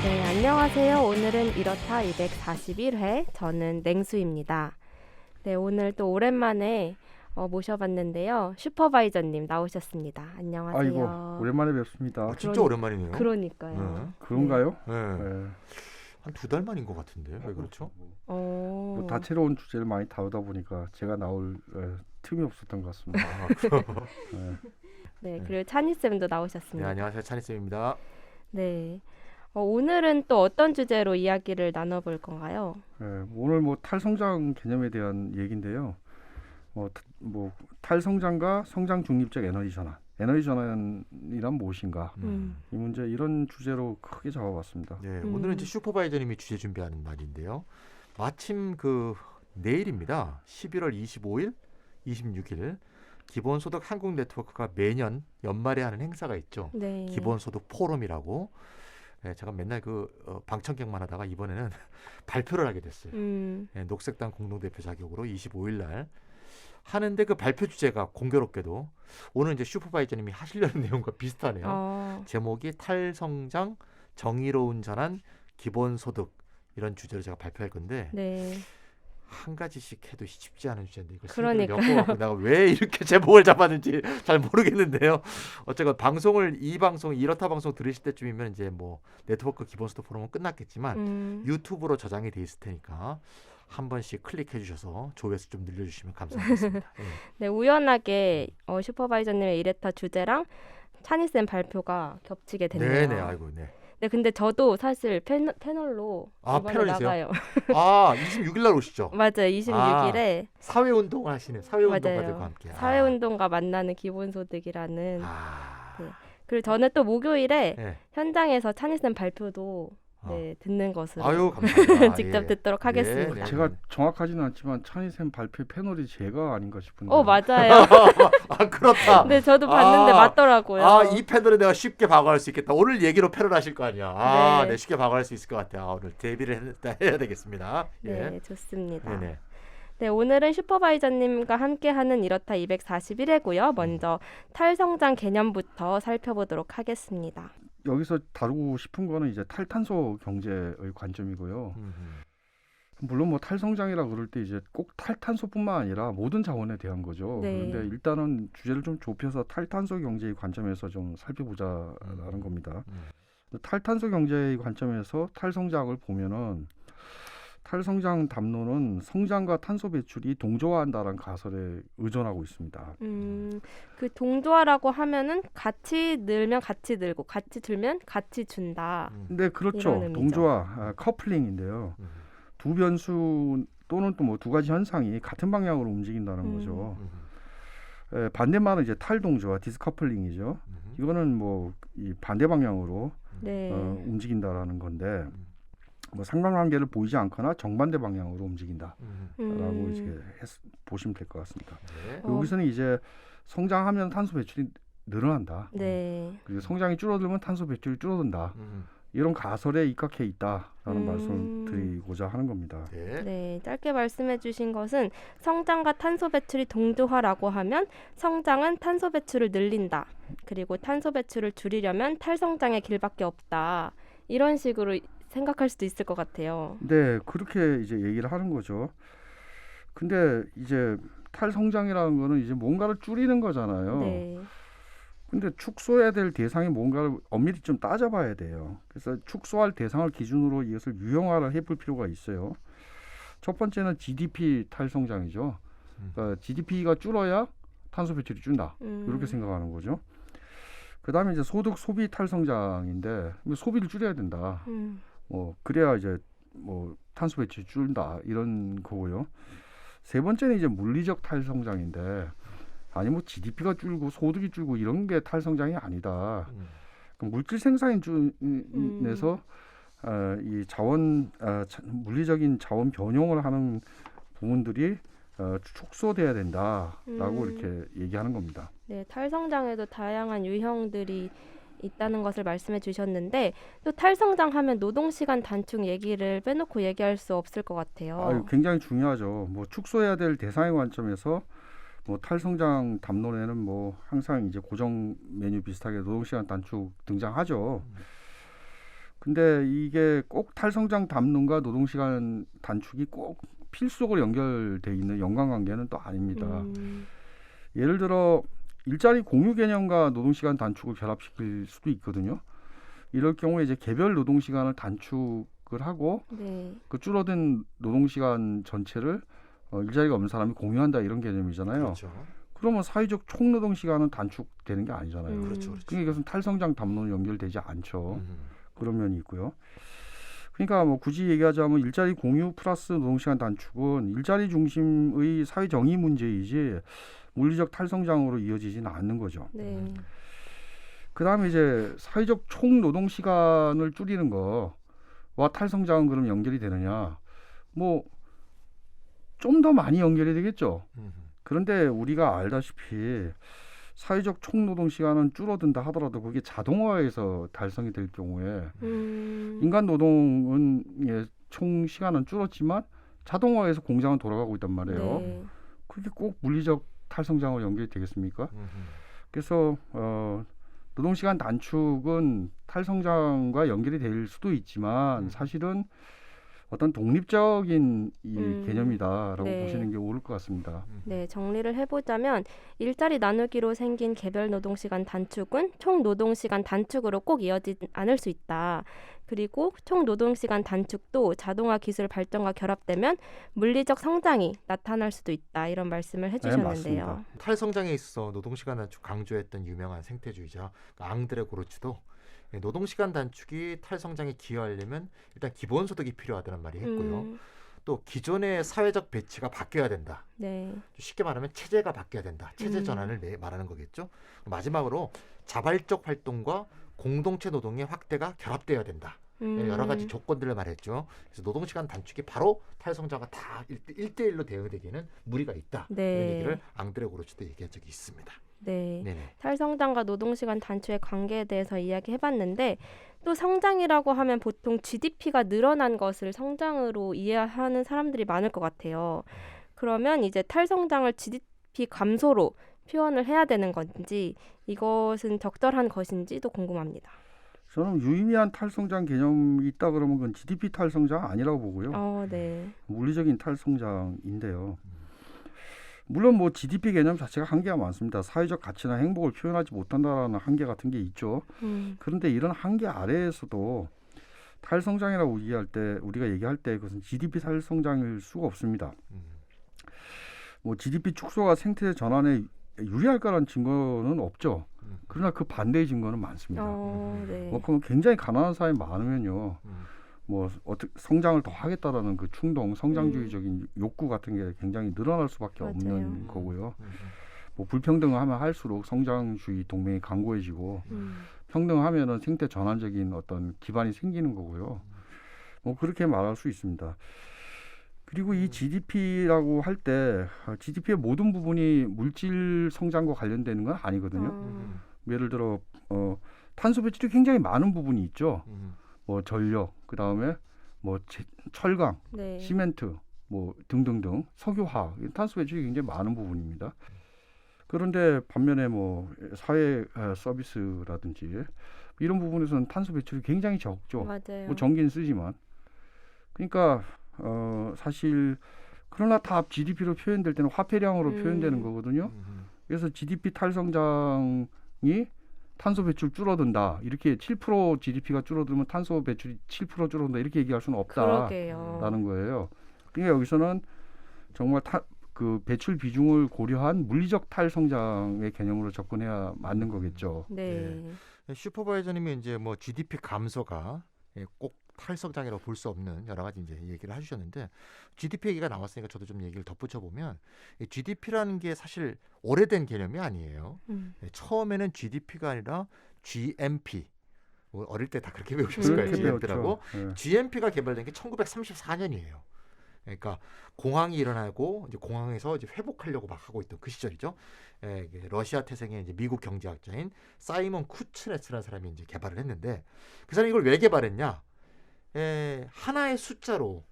네, 안녕하세요. 오늘은 이렇다 241회. 저는 냉수입니다. 네, 오늘 또 오랜만에 모셔봤는데요. 슈퍼바이저님 나오셨습니다. 아이고, 안녕하세요. 오랜만에 뵙습니다. 진짜 오랜만이네요. 그러니까요. 그런가요? 네. 네. 한 2달 만인 것 같은데 왜 그렇죠? 뭐 다채로운 주제를 많이 다루다 보니까 제가 나올 틈이 없었던 것 같습니다. 아, 네, 그리고 찬이쌤도 네, 나오셨습니다. 안녕하세요. 찬이쌤입니다. 네. 오늘은 또 어떤 주제로 이야기를 나눠볼 건가요? 오늘 뭐 탈성장 개념에 대한 얘기인데요. 뭐 탈성장과 성장 중립적 에너지 전환, 에너지 전환이란 무엇인가? 이 문제 이런 주제로 크게 잡아봤습니다. 네, 오늘은 이제 슈퍼바이저님이 주제 준비하는 날인데요. 마침 그 내일입니다. 11월 25일, 26일 기본소득 한국 네트워크가 매년 연말에 하는 행사가 있죠. 네. 기본소득 포럼이라고. 네, 제가 맨날 방청객만 하다가 이번에는 발표를 하게 됐어요. 네, 녹색당 공동대표 자격으로 25일 날 하는데 그 발표 주제가 공교롭게도 오늘 이제 슈퍼바이저님이 하시려는 내용과 비슷하네요. 제목이 탈성장, 정의로운 전환, 기본소득 이런 주제로 제가 발표할 건데 네. 한 가지씩 해도 쉽지 않은 주제인데 이거 그러니까요. 엮어갖고 내가 왜 이렇게 제목을 잡았는지 잘 모르겠는데요. 어쨌건 이 방송 이렇다 방송 들으실 때쯤이면 이제 뭐 네트워크 기본소득 포럼은 끝났겠지만 유튜브로 저장이 돼 있을 테니까 한 번씩 클릭해 주셔서 조회수 좀 늘려주시면 감사하겠습니다. 네. 네, 우연하게 슈퍼바이저님의 이레타 주제랑 찬이쌤 발표가 겹치게 됐네요. 네네, 아이고, 네. 네, 근데 저도 사실 패널로 이번에 패널이세요? 나가요. 26일 날 오시죠? 맞아요, 26일에 사회운동을 하시는 사회운동가들과 맞아요. 함께. 사회운동가 만나는 기본소득이라는. 네. 그리고 저는 또 목요일에 네. 현장에서 찬이쌤 발표도 듣는 것으로 아유, 감사합니다. 직접 예. 듣도록 하겠습니다. 네. 제가 정확하지는 않지만 찬이쌤 발표 패널이 제가 아닌가 싶은데. 맞아요. 그렇다. 네, 저도 봤는데 맞더라고요. 이 패널을 내가 쉽게 방어할 수 있겠다. 오늘 얘기로 패널 하실 거 아니야. 네, 쉽게 방어할 수 있을 것 같아요. 오늘 데뷔를 해야 되겠습니다. 네, 좋습니다. 네네. 네, 오늘은 슈퍼바이저님과 함께하는 이렇다 241회고요. 먼저 탈성장 개념부터 살펴보도록 하겠습니다. 여기서 다루고 싶은 거는 이제 탈탄소 경제의 관점이고요. 물론 뭐 탈성장이라 그럴 때 이제 꼭 탈탄소뿐만 아니라 모든 자원에 대한 거죠. 네. 그런데 일단은 주제를 좀 좁혀서 탈탄소 경제의 관점에서 좀 살펴보자라는 겁니다. 탈탄소 경제의 관점에서 탈성장을 보면은 탈성장 담론은 성장과 탄소 배출이 동조화한다는 가설에 의존하고 있습니다. 그 동조화라고 하면은 같이 늘면 같이 늘고 같이 줄면 같이 준다. 네, 그렇죠. 동조화, 커플링인데요. 두 변수 또는 또 뭐 두 가지 현상이 같은 방향으로 움직인다는 거죠. 반대말은 이제 탈동조화, 디스커플링이죠. 이거는 뭐 이 반대 방향으로 움직인다라는 건데. 뭐 상관관계를 보이지 않거나 정반대 방향으로 움직인다라고 이제 보시면 될 것 같습니다. 네. 여기서는 이제 성장하면 탄소 배출이 늘어난다. 네. 그리고 성장이 줄어들면 탄소 배출이 줄어든다. 이런 가설에 입각해 있다라는 말씀을 드리고자 하는 겁니다. 네, 짧게 말씀해 주신 것은 성장과 탄소 배출이 동조화라고 하면 성장은 탄소 배출을 늘린다. 그리고 탄소 배출을 줄이려면 탈성장의 길밖에 없다. 이런 식으로 생각할 수도 있을 것 같아요. 네, 그렇게 이제 얘기를 하는 거죠. 근데 이제 탈성장이라는 거는 이제 뭔가를 줄이는 거잖아요. 네. 근데 축소해야 될 대상이 뭔가를 엄밀히 좀 따져봐야 돼요. 그래서 축소할 대상을 기준으로 이것을 유형화를 해볼 필요가 있어요. 첫 번째는 GDP 탈성장이죠. 그러니까 GDP가 줄어야 탄소 배출이 준다. 이렇게 생각하는 거죠. 그다음에 이제 소득 소비 탈성장인데 소비를 줄여야 된다. 그래야 이제 뭐 탄소 배출이 줄다 이런 거고요. 세 번째는 이제 물리적 탈성장인데 아니 뭐 GDP가 줄고 소득이 줄고 이런 게 탈성장이 아니다. 물질 생산에서 이 물리적인 자원 변용을 하는 부분들이 축소돼야 된다라고 이렇게 얘기하는 겁니다. 네, 탈성장에도 다양한 유형들이 있다는 것을 말씀해 주셨는데 또 탈성장하면 노동시간 단축 얘기를 빼놓고 얘기할 수 없을 것 같아요. 굉장히 중요하죠. 뭐 축소해야 될 대상의 관점에서 뭐 탈성장 담론에는 뭐 항상 이제 고정 메뉴 비슷하게 노동시간 단축 등장하죠. 근데 이게 꼭 탈성장 담론과 노동시간 단축이 꼭 필수적으로 연결돼 있는 연관관계는 또 아닙니다. 예를 들어 일자리 공유 개념과 노동시간 단축을 결합시킬 수도 있거든요. 이럴 경우에 이제 개별 노동시간을 단축을 하고 네. 그 줄어든 노동시간 전체를 일자리가 없는 사람이 공유한다 이런 개념이잖아요. 그렇죠. 그러면 사회적 총노동시간은 단축되는 게 아니잖아요. 그렇죠. 그렇죠. 그러니까 이것은 탈성장 담론이 연결되지 않죠. 음. 그런 면이 있고요. 그러니까 뭐 굳이 얘기하자면 일자리 공유 플러스 노동시간 단축은 일자리 중심의 사회 정의 문제이지 물리적 탈성장으로 이어지지는 않는 거죠. 네. 그다음에 이제 사회적 총 노동 시간을 줄이는 거와 탈성장은 그럼 연결이 되느냐? 뭐 좀 더 많이 연결이 되겠죠. 그런데 우리가 알다시피 사회적 총 노동 시간은 줄어든다 하더라도 그게 자동화해서 달성이 될 경우에 인간 노동은 총 시간은 줄었지만 자동화해서 공장은 돌아가고 있단 말이에요. 네. 그게 꼭 물리적 탈성장으로 연결이 되겠습니까? 그래서 노동시간 단축은 탈성장과 연결이 될 수도 있지만 사실은 어떤 독립적인 이 개념이다라고 네. 보시는 게 옳을 것 같습니다. 네, 정리를 해보자면 일자리 나누기로 생긴 개별 노동시간 단축은 총 노동시간 단축으로 꼭 이어지지 않을 수 있다. 그리고 총 노동시간 단축도 자동화 기술 발전과 결합되면 물리적 성장이 나타날 수도 있다. 이런 말씀을 해주셨는데요. 맞습니다. 탈성장에 있어 노동시간 단축 강조했던 유명한 생태주의자 앙드레 고르츠도 노동시간 단축이 탈성장에 기여하려면 일단 기본소득이 필요하다는 말이 했고요. 또 기존의 사회적 배치가 바뀌어야 된다. 네. 쉽게 말하면 체제가 바뀌어야 된다. 체제 전환을 말하는 거겠죠. 마지막으로 자발적 활동과 공동체 노동의 확대가 결합되어야 된다. 여러 가지 조건들을 말했죠. 그래서 노동시간 단축이 바로 탈성장과 다 1대1로 대응되기에는 무리가 있다. 네. 이런 얘기를 앙드레 고르츠도 얘기한 적이 있습니다. 네. 네네. 탈성장과 노동시간 단축의 관계에 대해서 이야기해봤는데 또 성장이라고 하면 보통 GDP가 늘어난 것을 성장으로 이해하는 사람들이 많을 것 같아요. 그러면 이제 탈성장을 GDP 감소로 표현을 해야 되는 건지 이것은 적절한 것인지도 궁금합니다. 저는 유의미한 탈성장 개념이 있다 그러면 그건 GDP 탈성장 아니라고 보고요. 네. 물리적인 탈성장인데요. 물론 뭐 GDP 개념 자체가 한계가 많습니다. 사회적 가치나 행복을 표현하지 못한다라는 한계 같은 게 있죠. 그런데 이런 한계 아래에서도 탈성장이라고 우리가 얘기할 때 그것은 GDP 탈성장일 수가 없습니다. 뭐 GDP 축소가 생태 전환에 유리할까라는 증거는 없죠. 그러나 그 반대의 증거는 많습니다. 네. 뭐 그럼 굉장히 가난한 사람이 많으면요. 뭐 어떻게 성장을 더 하겠다라는 그 충동, 성장주의적인 욕구 같은 게 굉장히 늘어날 수밖에 맞아요. 없는 거고요. 뭐 불평등을 하면 할수록 성장주의 동맹이 강고해지고 평등하면은 생태 전환적인 어떤 기반이 생기는 거고요. 뭐 그렇게 말할 수 있습니다. 그리고 이 GDP라고 할 때 GDP의 모든 부분이 물질 성장과 관련되는 건 아니거든요. 예를 들어 탄소 배출이 굉장히 많은 부분이 있죠. 뭐 전력, 그 다음에 뭐 철강, 네. 시멘트, 뭐 등등등 석유화학, 탄소 배출이 굉장히 많은 부분입니다. 그런데 반면에 뭐 사회 서비스라든지 이런 부분에서는 탄소 배출이 굉장히 적죠. 맞아요. 뭐 전기는 쓰지만. 그러니까 사실 그러나 다 GDP로 표현될 때는 화폐량으로 표현되는 거거든요. 그래서 GDP 탈성장이 탄소 배출 줄어든다. 이렇게 7% GDP가 줄어들면 탄소 배출이 7% 줄어든다. 이렇게 얘기할 수는 없다라는 거예요. 그러니까 여기서는 정말 그 배출 비중을 고려한 물리적 탈성장의 개념으로 접근해야 맞는 거겠죠. 네. 슈퍼바이저님이 이제 뭐 GDP 감소가 꼭 탈성장이라고 볼 수 없는 여러 가지 이제 얘기를 해주셨는데 GDP 얘기가 나왔으니까 저도 좀 얘기를 덧붙여 보면 GDP라는 게 사실 오래된 개념이 아니에요. 처음에는 GDP가 아니라 GMP. 뭐 어릴 때 다 그렇게 배우셨을 거예요. GMP라고. 네. GMP가 개발된 게 1934년이에요. 그러니까 공황이 일어나고 이제 공황에서 이제 회복하려고 막 하고 있던 그 시절이죠. 러시아 태생의 이제 미국 경제학자인 사이먼 쿠츠네츠라는 사람이 이제 개발을 했는데 그 사람이 이걸 왜 개발했냐? 하나의 숫자로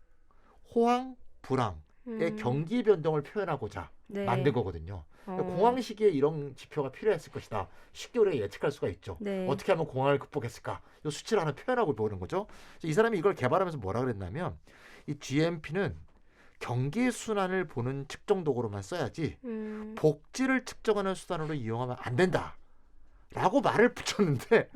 호황, 불황의 경기 변동을 표현하고자 네. 만든 거거든요. 공황 시기에 이런 지표가 필요했을 것이다. 쉽게 우리가 예측할 수가 있죠. 네. 어떻게 하면 공황을 극복했을까? 이 수치를 하나 표현하고 보는 거죠. 이 사람이 이걸 개발하면서 뭐라 그랬냐면 이 GMP는 경기 순환을 보는 측정 도구로만 써야지 복지를 측정하는 수단으로 이용하면 안 된다. 라고 말을 붙였는데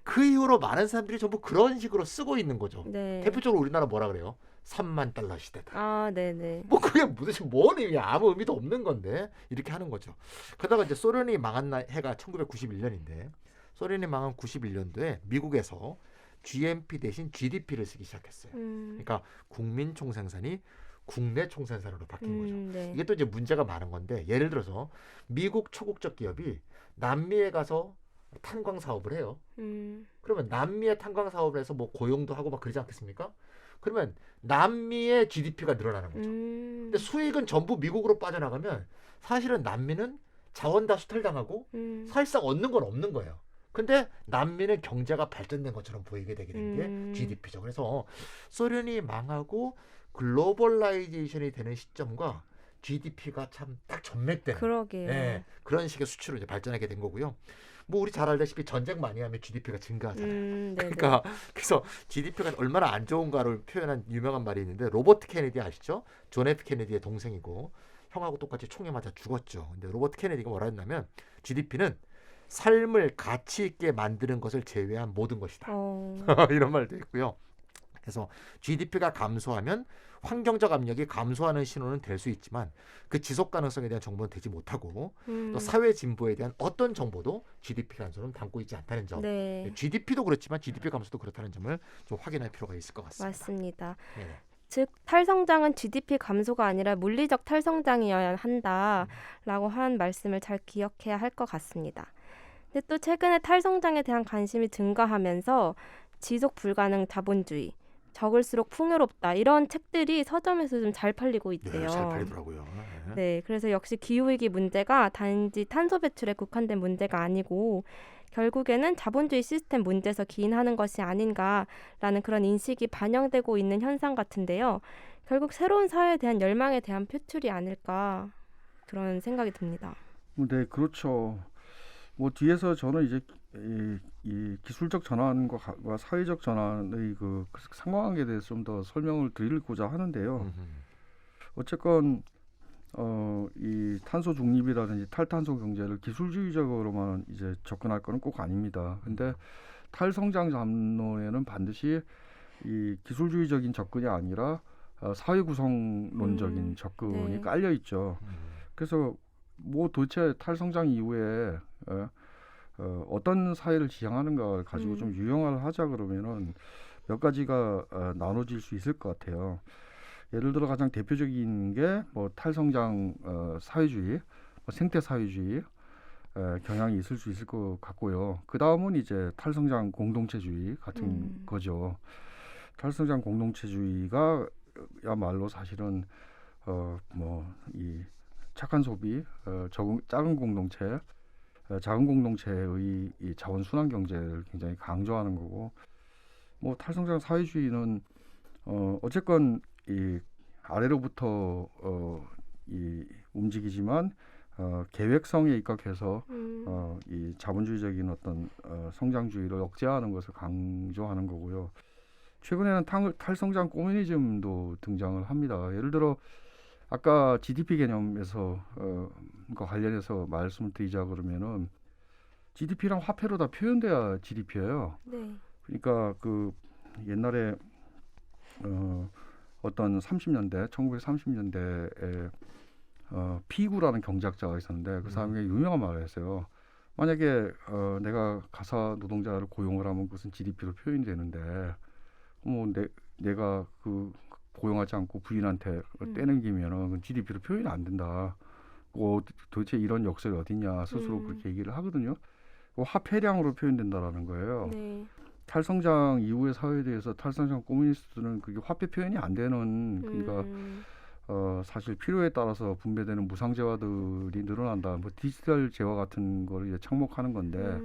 그 이후로 많은 사람들이 전부 그런 식으로 쓰고 있는 거죠. 네. 대표적으로 우리나라 뭐라 그래요? 3만 달러 시대다. 아, 네네. 뭐 그게 도대체 뭔 의미야? 아무 의미도 없는 건데 이렇게 하는 거죠. 그러다가 이제 소련이 망한 해가 1991년인데 소련이 망한 91년도에 미국에서 GMP 대신 GDP를 쓰기 시작했어요. 그러니까 국민 총생산이 국내 총생산으로 바뀐 거죠. 네. 이게 또 이제 문제가 많은 건데 예를 들어서 미국 초국적 기업이 남미에 가서 탄광 사업을 해요. 그러면 남미의 탄광 사업을 해서 뭐 고용도 하고 막 그러지 않겠습니까? 그러면 남미의 GDP가 늘어나는 거죠. 근데 수익은 전부 미국으로 빠져나가면 사실은 남미는 자원 다 수탈당하고 사실상 얻는 건 없는 거예요. 근데 남미는 경제가 발전된 것처럼 보이게 되게 된 게 GDP죠. 그래서 소련이 망하고 글로벌라이제이션이 되는 시점과 GDP가 참 딱 전맥되는 그러게요. 네, 그런 식의 수치로 이제 발전하게 된 거고요. 뭐 우리 잘 알다시피 전쟁 많이 하면 GDP가 증가하잖아요. 그러니까 그래서 GDP가 얼마나 안 좋은가를 표현한 유명한 말이 있는데 로버트 케네디 아시죠? 존 F 케네디의 동생이고 형하고 똑같이 총에 맞아 죽었죠. 근데 로버트 케네디가 뭐라 했냐면 GDP는 삶을 가치 있게 만드는 것을 제외한 모든 것이다. 이런 말도 있고요. 그래서 GDP가 감소하면 환경적 압력이 감소하는 신호는 될 수 있지만 그 지속 가능성에 대한 정보는 되지 못하고 또 사회 진보에 대한 어떤 정보도 GDP 감소는 담고 있지 않다는 점. 네. GDP도 그렇지만 GDP 감소도 그렇다는 점을 좀 확인할 필요가 있을 것 같습니다. 맞습니다. 네. 즉 탈성장은 GDP 감소가 아니라 물리적 탈성장이어야 한다라고 한 말씀을 잘 기억해야 할 것 같습니다. 근데 또 최근에 탈성장에 대한 관심이 증가하면서 지속 불가능 자본주의, 적을수록 풍요롭다 이런 책들이 서점에서 좀 잘 팔리고 있대요. 네, 잘 팔리더라고요. 네, 그래서 역시 기후위기 문제가 단지 탄소 배출에 국한된 문제가 아니고 결국에는 자본주의 시스템 문제에서 기인하는 것이 아닌가라는 그런 인식이 반영되고 있는 현상 같은데요. 결국 새로운 사회에 대한 열망에 대한 표출이 아닐까 그런 생각이 듭니다. 네, 그렇죠. 뭐 뒤에서 저는 이제 이 기술적 전환과 사회적 전환의 그 상관관계에 대해서 좀 더 설명을 드리고자 하는데요. 어쨌건 이 탄소 중립이라든지 탈탄소 경제를 기술주의적으로만 이제 접근할 거는 꼭 아닙니다. 근데 탈성장 담론에는 반드시 이 기술주의적인 접근이 아니라 사회 구성론적인 접근이 네. 깔려 있죠. 그래서 뭐 도대체 탈성장 이후에 어떤 사회를 지향하는가를 가지고 좀 유형화를 하자 그러면은 몇 가지가 나눠질 수 있을 것 같아요. 예를 들어 가장 대표적인 게 뭐 탈성장 사회주의, 생태 사회주의 경향이 있을 수 있을 것 같고요. 그 다음은 이제 탈성장 공동체주의 같은 거죠. 탈성장 공동체주의가 야말로 사실은 뭐 이 착한 소비, 작은 공동체, 작은 공동체의 이 자원 순환 경제를 굉장히 강조하는 거고, 뭐 탈성장 사회주의는 어쨌건 이 아래로부터 이 움직이지만 계획성에 입각해서 이 자본주의적인 어떤 성장주의를 억제하는 것을 강조하는 거고요. 최근에는 탈성장 코뮤니즘도 등장을 합니다. 예를 들어 아까 GDP 개념에서 관련해서 말씀을 드리자 그러면은 GDP랑 화폐로 다 표현돼야 GDP예요. 네. 그러니까 그 옛날에 어떤 1930년대에 피구라는 경제학자가 있었는데 그 사람이 유명한 말을 했어요. 만약에 내가 가사 노동자를 고용을 하면 그것은 GDP로 표현이 되는데 뭐 내가 그 고용하지 않고 부인한테 떼넘기면은 그건 GDP로 표현이 안 된다. 도대체 이런 역설이 어딨냐 스스로 그렇게 얘기를 하거든요. 화폐량으로 표현된다라는 거예요. 네. 탈성장 이후의 사회에 대해서 탈성장 코뮤니스트는 그게 화폐 표현이 안 되는 그러니까 사실 필요에 따라서 분배되는 무상재화들이 늘어난다. 뭐 디지털 재화 같은 거를 이제 착목하는 건데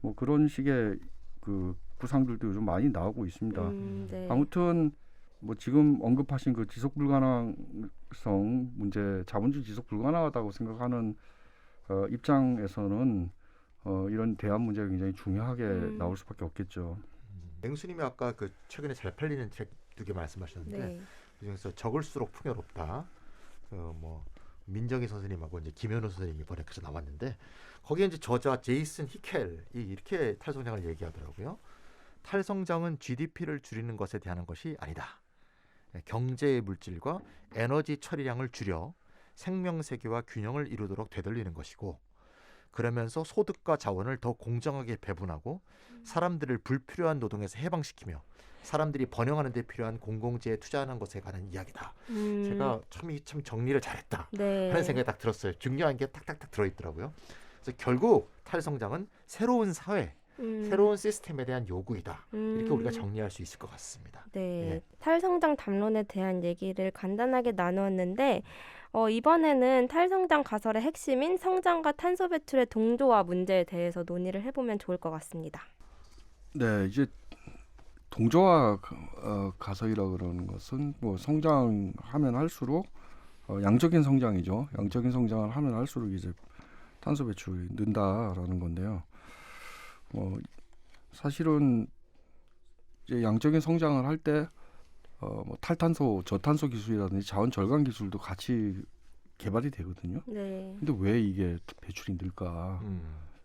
뭐 그런 식의 그 구상들도 요즘 많이 나오고 있습니다. 네. 아무튼 뭐 지금 언급하신 그 지속 불가능성 문제, 자본주의 지속 불가능하다고 생각하는 입장에서는 이런 대안 문제가 굉장히 중요하게 나올 수밖에 없겠죠. 맹수님이 아까 그 최근에 잘 팔리는 책 2개 말씀하셨는데 네. 그중에서 적을수록 풍요롭다. 뭐 민정희 선생님하고 이제 김현우 선생님이 번역해서 나왔는데 거기에 이제 저자 제이슨 히켈이 이렇게 탈성장을 얘기하더라고요. 탈성장은 GDP를 줄이는 것에 대한 것이 아니다. 경제의 물질과 에너지 처리량을 줄여 생명세계와 균형을 이루도록 되돌리는 것이고 그러면서 소득과 자원을 더 공정하게 배분하고 사람들을 불필요한 노동에서 해방시키며 사람들이 번영하는 데 필요한 공공재에 투자하는 것에 관한 이야기다. 제가 참 정리를 잘했다 네. 하는 생각이 딱 들었어요. 중요한 게 탁탁탁 들어있더라고요. 그래서 결국 탈성장은 새로운 사회, 새로운 시스템에 대한 요구이다. 이렇게 우리가 정리할 수 있을 것 같습니다. 네, 예. 탈성장 담론에 대한 얘기를 간단하게 나누었는데 이번에는 탈성장 가설의 핵심인 성장과 탄소 배출의 동조화 문제에 대해서 논의를 해보면 좋을 것 같습니다. 네, 이제 동조화 가설이라 그러는 것은 뭐 성장하면 할수록 양적인 성장이죠. 양적인 성장을 하면 할수록 이제 탄소 배출이 는다라는 건데요. 사실은 이제 양적인 성장을 할 때 뭐 탈탄소, 저탄소 기술이라든지 자원 절감 기술도 같이 개발이 되거든요. 네. 근데 왜 이게 배출이 늘까?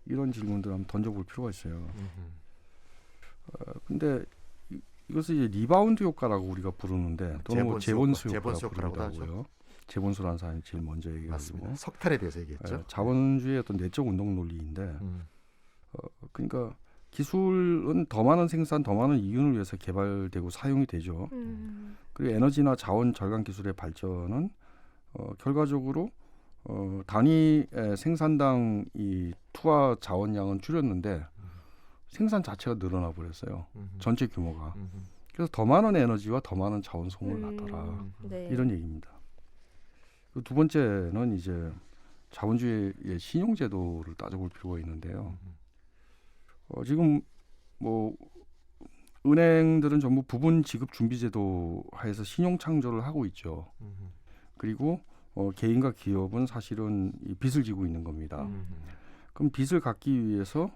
이런 질문들 한번 던져볼 필요가 있어요. 근데 이것을 이제 리바운드 효과라고 우리가 부르는데 또는 재본수 효과라고 부르더라고요. 재본수라는 사람이 제일 먼저 얘기하고 맞습니다. 석탄에 대해서 얘기했죠. 자본주의의 어떤 내적 운동 논리인데 그러니까 기술은 더 많은 생산, 더 많은 이윤을 위해서 개발되고 사용이 되죠. 그리고 에너지나 자원 절감 기술의 발전은 결과적으로 단위 생산당 이 투하 자원량은 줄였는데 생산 자체가 늘어나 버렸어요. 전체 규모가. 그래서 더 많은 에너지와 더 많은 자원 소모를 낳더라. 네. 이런 얘기입니다. 두 번째는 이제 자본주의의 신용제도를 따져볼 필요가 있는데요. 지금 뭐 은행들은 전부 부분 지급 준비제도 하에서 신용 창조를 하고 있죠. 그리고 개인과 기업은 사실은 이 빚을 지고 있는 겁니다. 그럼 빚을 갚기 위해서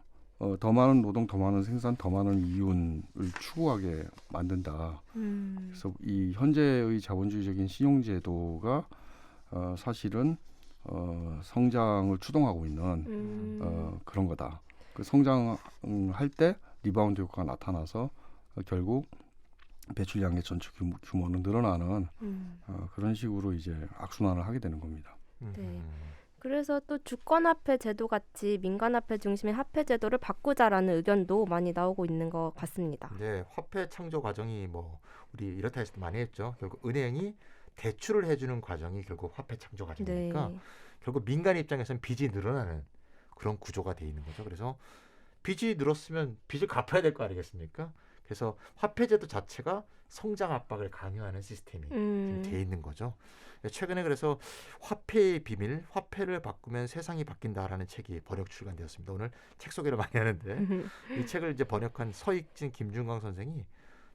더 많은 노동, 더 많은 생산, 더 많은 이윤을 추구하게 만든다. 그래서 이 현재의 자본주의적인 신용제도가 사실은 성장을 추동하고 있는 그런 거다. 그 성장할 때 리바운드 효과가 나타나서 결국 배출량의 전체 규모는 늘어나는 그런 식으로 이제 악순환을 하게 되는 겁니다. 네. 그래서 또 주권화폐 제도 같이 민간화폐 중심의 화폐 제도를 바꾸자라는 의견도 많이 나오고 있는 것 같습니다. 네, 화폐 창조 과정이 뭐 우리 이렇다 했을 때 많이 했죠. 결국 은행이 대출을 해주는 과정이 결국 화폐 창조 과정이니까 네. 결국 민간 입장에서는 빚이 늘어나는 그런 구조가 돼 있는 거죠. 그래서 빚이 늘었으면 빚을 갚아야 될 거 아니겠습니까? 그래서 화폐제도 자체가 성장 압박을 강요하는 시스템이 지금 돼 있는 거죠. 최근에 그래서 화폐의 비밀, 화폐를 바꾸면 세상이 바뀐다라는 책이 번역 출간되었습니다. 오늘 책 소개를 많이 하는데 이 책을 이제 번역한 서익진, 김준광 선생이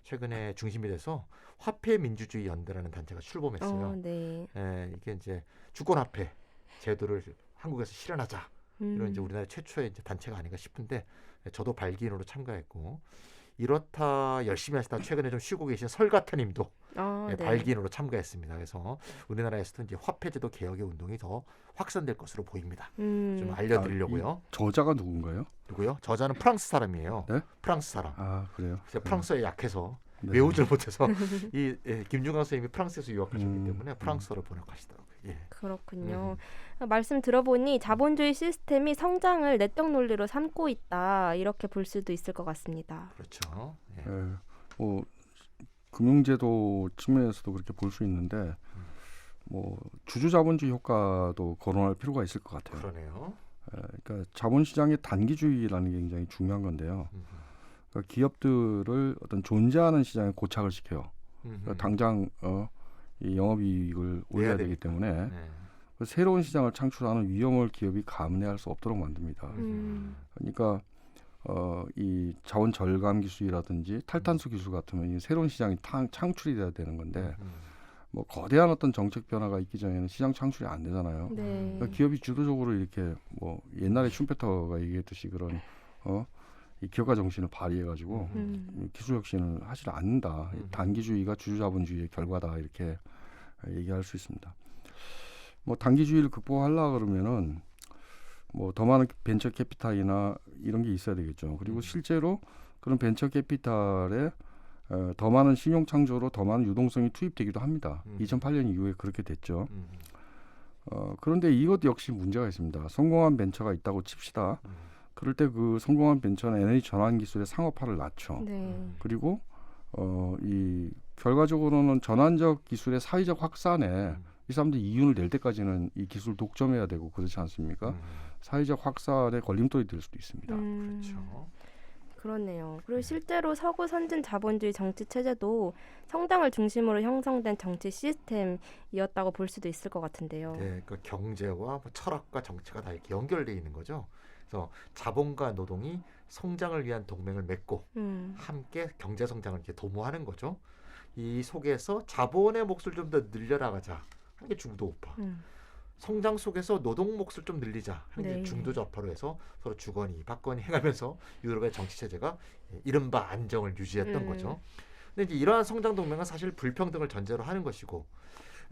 최근에 중심이 돼서 화폐 민주주의 연대라는 단체가 출범했어요. 네. 이게 이제 주권화폐 제도를 한국에서 실현하자. 이런 이제 우리나라 최초의 이제 단체가 아닌가 싶은데 저도 발기인으로 참가했고 이렇다 열심히 하시다 최근에 좀 쉬고 계신 설가타님도 네. 발기인으로 참가했습니다. 그래서 우리나라에서도 이제 화폐제도 개혁의 운동이 더 확산될 것으로 보입니다. 좀 알려드리려고요. 저자가 누군가요? 누구요? 저자는 프랑스 사람이에요. 네? 프랑스 사람. 아 그래요? 제가 프랑스어에 약해서 네. 외우질 못해서 이 김중강 선생님이 프랑스에서 유학하셨기 때문에 프랑스어를 번역하시더라고요. 예. 그렇군요. 말씀 들어보니 자본주의 시스템이 성장을 내적 논리로 삼고 있다 이렇게 볼 수도 있을 것 같습니다. 그렇죠. 예. 뭐 금융제도 측면에서도 그렇게 볼 수 있는데 뭐 주주자본주의 효과도 거론할 필요가 있을 것 같아요. 그러네요. 그러니까 자본시장의 단기주의라는 게 굉장히 중요한 건데요. 그러니까 기업들을 어떤 존재하는 시장에 고착을 시켜요. 그러니까 당장 이 영업이익을 올려야 되기 때문에 네. 새로운 시장을 창출하는 위험을 기업이 감내할 수 없도록 만듭니다. 그러니까 이 자원 절감 기술이라든지 탈탄소 기술 같으면 이 새로운 시장이 창출이 돼야 되는 건데 뭐 거대한 어떤 정책 변화가 있기 전에는 시장 창출이 안 되잖아요. 네. 그러니까 기업이 주도적으로 이렇게 뭐 옛날에 슈페터가 얘기했듯이 그런 이 기업가 정신을 발휘해가지고 기술 혁신을 하지 않는다. 단기주의가 주주자본주의의 결과다 이렇게 얘기할 수 있습니다. 뭐 단기주의를 극복하려 그러면은 뭐 더 많은 벤처 캐피탈이나 이런 게 있어야 되겠죠. 그리고 실제로 그런 벤처 캐피탈에 더 많은 신용 창조로 더 많은 유동성이 투입되기도 합니다. 2008년 이후에 그렇게 됐죠. 그런데 이것 역시 문제가 있습니다. 성공한 벤처가 있다고 칩시다. 그럴 때 그 성공한 벤처는 에너지 전환 기술의 상업화를 낮춰. 네. 그리고 이 결과적으로는 전환적 기술의 사회적 확산에 이 사람들이 이윤을 낼 때까지는 이 기술 독점해야 되고 그렇지 않습니까? 사회적 확산에 걸림돌이 될 수도 있습니다. 그렇죠. 그렇네요. 그리고 실제로 서구 선진 자본주의 정치 체제도 성장을 중심으로 형성된 정치 시스템이었다고 볼 수도 있을 것 같은데요. 네, 그 경제와 뭐 철학과 정치가 다 이렇게 연결되어 있는 거죠. 그래서 자본과 노동이 성장을 위한 동맹을 맺고 함께 경제 성장을 이렇게 도모하는 거죠. 이 속에서 자본의 몫을 좀 더 늘려나가자 하는 게 중도 우파. 성장 속에서 노동 몫을 좀 늘리자 하는 게 네. 중도 좌파로 해서 서로 주거니 받거니 해가면서 유럽의 정치 체제가 이른바 안정을 유지했던 거죠. 근데 이제 이러한 성장 동맹은 사실 불평등을 전제로 하는 것이고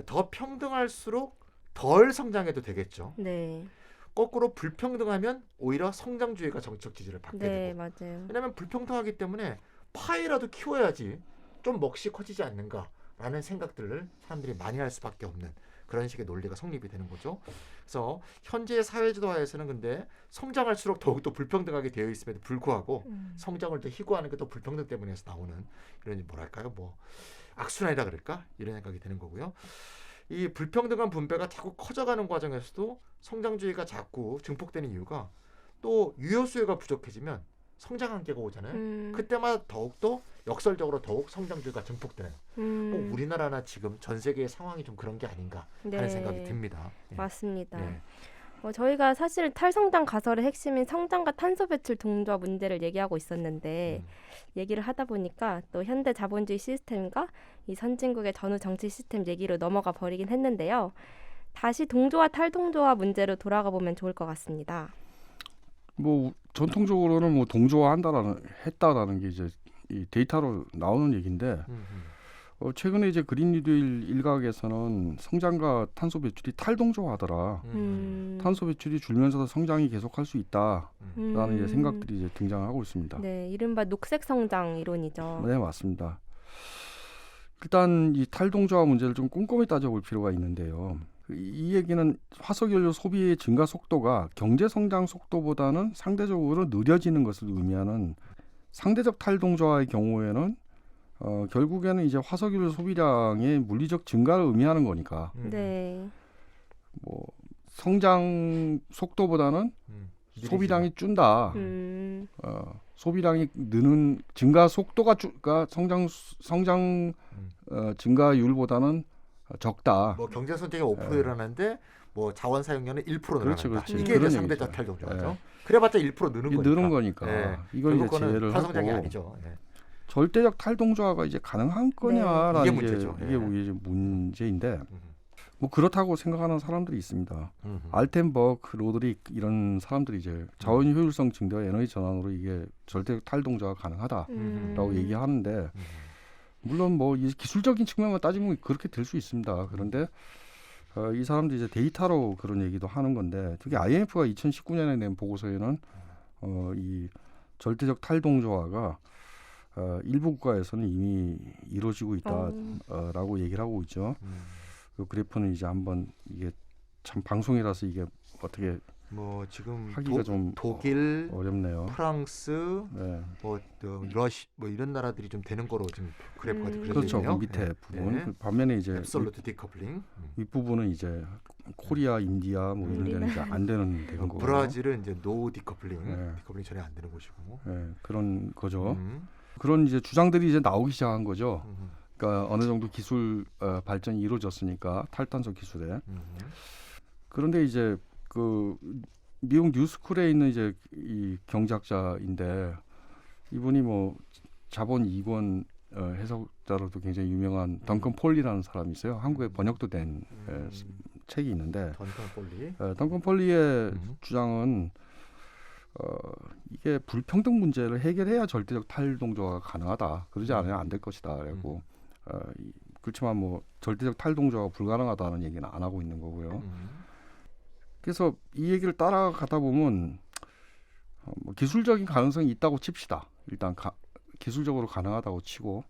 더 평등할수록 덜 성장해도 되겠죠. 네. 거꾸로 불평등하면 오히려 성장주의가 정치적 지지를 받게 네, 되고. 맞아요. 왜냐하면 불평등하기 때문에 파이라도 키워야지 좀 몫이 커지지 않는가라는 생각들을 사람들이 많이 할 수밖에 없는 그런 식의 논리가 성립이 되는 거죠. 그래서 현재의 사회주도화에서는 근데 성장할수록 더욱더 불평등하게 되어 있음에도 불구하고 성장을 더 희구하는 게 또 불평등 때문에 나오는 이런 뭐랄까요, 뭐 악순환이라 그럴까 이런 생각이 드는 거고요. 이 불평등한 분배가 자꾸 커져가는 과정에서도 성장주의가 자꾸 증폭되는 이유가 또 유효 수요가 부족해지면 성장 한계가 오잖아요. 그때마다 더욱더 역설적으로 더욱 성장주의가 증폭되는 뭐 우리나라나 지금 전 세계의 상황이 좀 그런 게 아닌가 하는 네. 생각이 듭니다. 예. 맞습니다. 예. 저희가 사실 탈성장 가설의 핵심인 성장과 탄소 배출 동조화 문제를 얘기하고 있었는데 얘기를 하다 보니까 또 현대 자본주의 시스템과 이 선진국의 전후 정치 시스템 얘기로 넘어가 버리긴 했는데요. 다시 동조화 탈동조화 문제로 돌아가 보면 좋을 것 같습니다. 뭐 전통적으로는 뭐 했다라는 게 이제 이 데이터로 나오는 얘기인데 최근에 이제 그린 뉴딜 일각에서는 성장과 탄소 배출이 탈동조화하더라. 탄소 배출이 줄면서도 성장이 계속할 수 있다라는 이제 생각들이 이제 등장하고 있습니다. 네, 이른바 녹색 성장 이론이죠. 네, 맞습니다. 일단 이 탈동조화 문제를 좀 꼼꼼히 따져볼 필요가 있는데요. 이 얘기는 화석연료 소비의 증가 속도가 경제 성장 속도보다는 상대적으로 느려지는 것을 의미하는 상대적 탈동조화의 경우에는 결국에는 이제 화석연료 소비량의 물리적 증가를 의미하는 거니까 네. 뭐 성장 속도보다는 소비량이 준다. 소비량이 느는 증가 속도가 성장 증가율보다는 적다. 뭐 경제 성장이 5% 일어나는데 뭐 자원 사용량은 1% 늘어난다. 그렇지. 이게 이제 그런 상대적 얘기죠. 탈동조화죠. 예. 그래봤자 1% 느는 거니까. 거니까. 예. 이걸 이제 결국 제외를 탈성장이 하고 아니죠. 예. 절대적 탈동조화가 이제 가능한 거냐라는 이게 문제죠. 이게 예. 이제 문제인데 뭐 그렇다고 생각하는 사람들이 있습니다. 알텐버그, 로드릭 이런 사람들이 이제 자원 효율성 증대와 에너지 전환으로 이게 절대적 탈동조화가 가능하다라고 얘기하는데 물론 뭐 이 기술적인 측면만 따지면 그렇게 될 수 있습니다. 그런데 이 사람들이 이제 데이터로 그런 얘기도 하는 건데 특히 IMF가 2019년에 낸 보고서에는 이 절대적 탈동조화가 일부 국가에서는 이미 이루어지고 있다라고 얘기를 하고 있죠. 그 그래프는 이제 한번 이게 참 방송이라서 이게 어떻게 뭐 지금 하기가 좀 독일, 어렵네요. 프랑스, 네. 뭐 러시 뭐 이런 나라들이 좀 되는 거로 지금 그래프가 그려져 그렇죠. 있네요. 그 밑에 네. 부분. 네. 그 반면에 이제 앱솔루트 디커플링. 윗부분은 이제 코리아, 인디아 뭐 이런 데는 이제 안 되는 되는 거고. 브라질은 이제 노 디커플링. 네. 디커플링 전혀 안 되는 곳이고. 네, 그런 거죠. 그런 이제 주장들이 이제 나오기 시작한 거죠. 그러니까 어느 정도 기술 발전이 이루어졌으니까 탈탄소 기술에. 그런데 이제 그 미국 뉴스쿨에 있는 이제 이 경제학자인데 이분이 뭐 자본 2권 해석자로도 굉장히 유명한 덩컨 폴리라는 사람이 있어요. 한국에 번역도 된 책이 있는데 던컨 폴리. 덩컨 폴리의 주장은 이게 불평등 문제를 해결해야 절대적 탈동조화가 가능하다. 그러지 않으면 안 될 것이다라고. 그렇지만 뭐 절대적 탈동조화가 불가능하다는 얘기는 안 하고 있는 거고요. 그래서 이 얘기를 따라가다 보면 뭐 기술적인 가능성이 있다고 칩시다. 일단 기술적으로 가능하다고 치고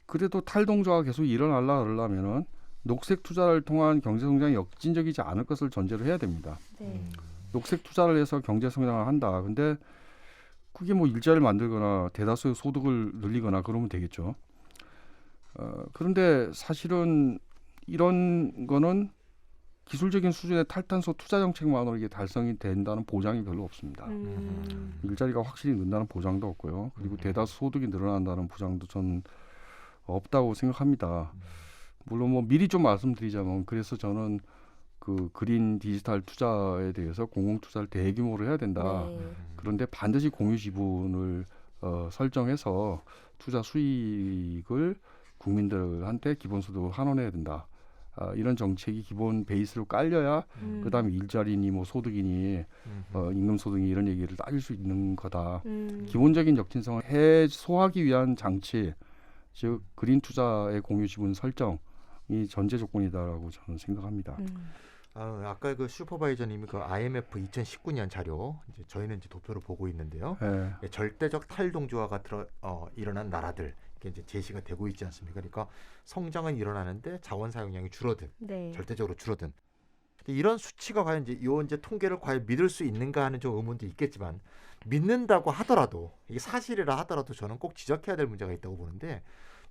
그래도 탈동조화가 계속 일어나려면은 녹색 투자를 통한 경제 성장이 역진적이지 않을 것을 전제로 해야 됩니다. 네. 녹색 투자를 해서 경제 성장을 한다. 근데 그게 뭐 일자리를 만들거나 대다수의 소득을 늘리거나 그러면 되겠죠. 그런데 사실은 이런 거는 기술적인 수준의 탈탄소 투자 정책만으로 이게 달성이 된다는 보장이 별로 없습니다. 일자리가 확실히 는다는 보장도 없고요. 그리고 대다수 소득이 늘어난다는 보장도 저는 없다고 생각합니다. 물론 뭐 미리 좀 말씀드리자면 그래서 저는 그 그린 디지털 투자에 대해서 공공 투자를 대규모로 해야 된다. 네. 그런데 반드시 공유 지분을 설정해서 투자 수익을 국민들한테 기본소득을 환원해야 된다. 이런 정책이 기본 베이스로 깔려야 그다음에 일자리니 뭐 소득이니 임금소득이 이런 얘기를 따질 수 있는 거다. 기본적인 역진성을 해소하기 위한 장치, 즉 그린 투자의 공유 지분 설정이 전제 조건이다라고 저는 생각합니다. 아까 그 슈퍼바이저님이 그 IMF 2019년 자료 이제 저희는 이제 도표를 보고 있는데요. 네. 절대적 탈동조화가 일어난 나라들 이게 이제 제시가 되고 있지 않습니까? 그러니까 성장은 일어나는데 자원 사용량이 줄어든, 네. 절대적으로 줄어든. 이런 수치가 과연 이제 통계를 과연 믿을 수 있는가 하는 좀 의문도 있겠지만 믿는다고 하더라도 이게 사실이라 하더라도 저는 꼭 지적해야 될 문제가 있다고 보는데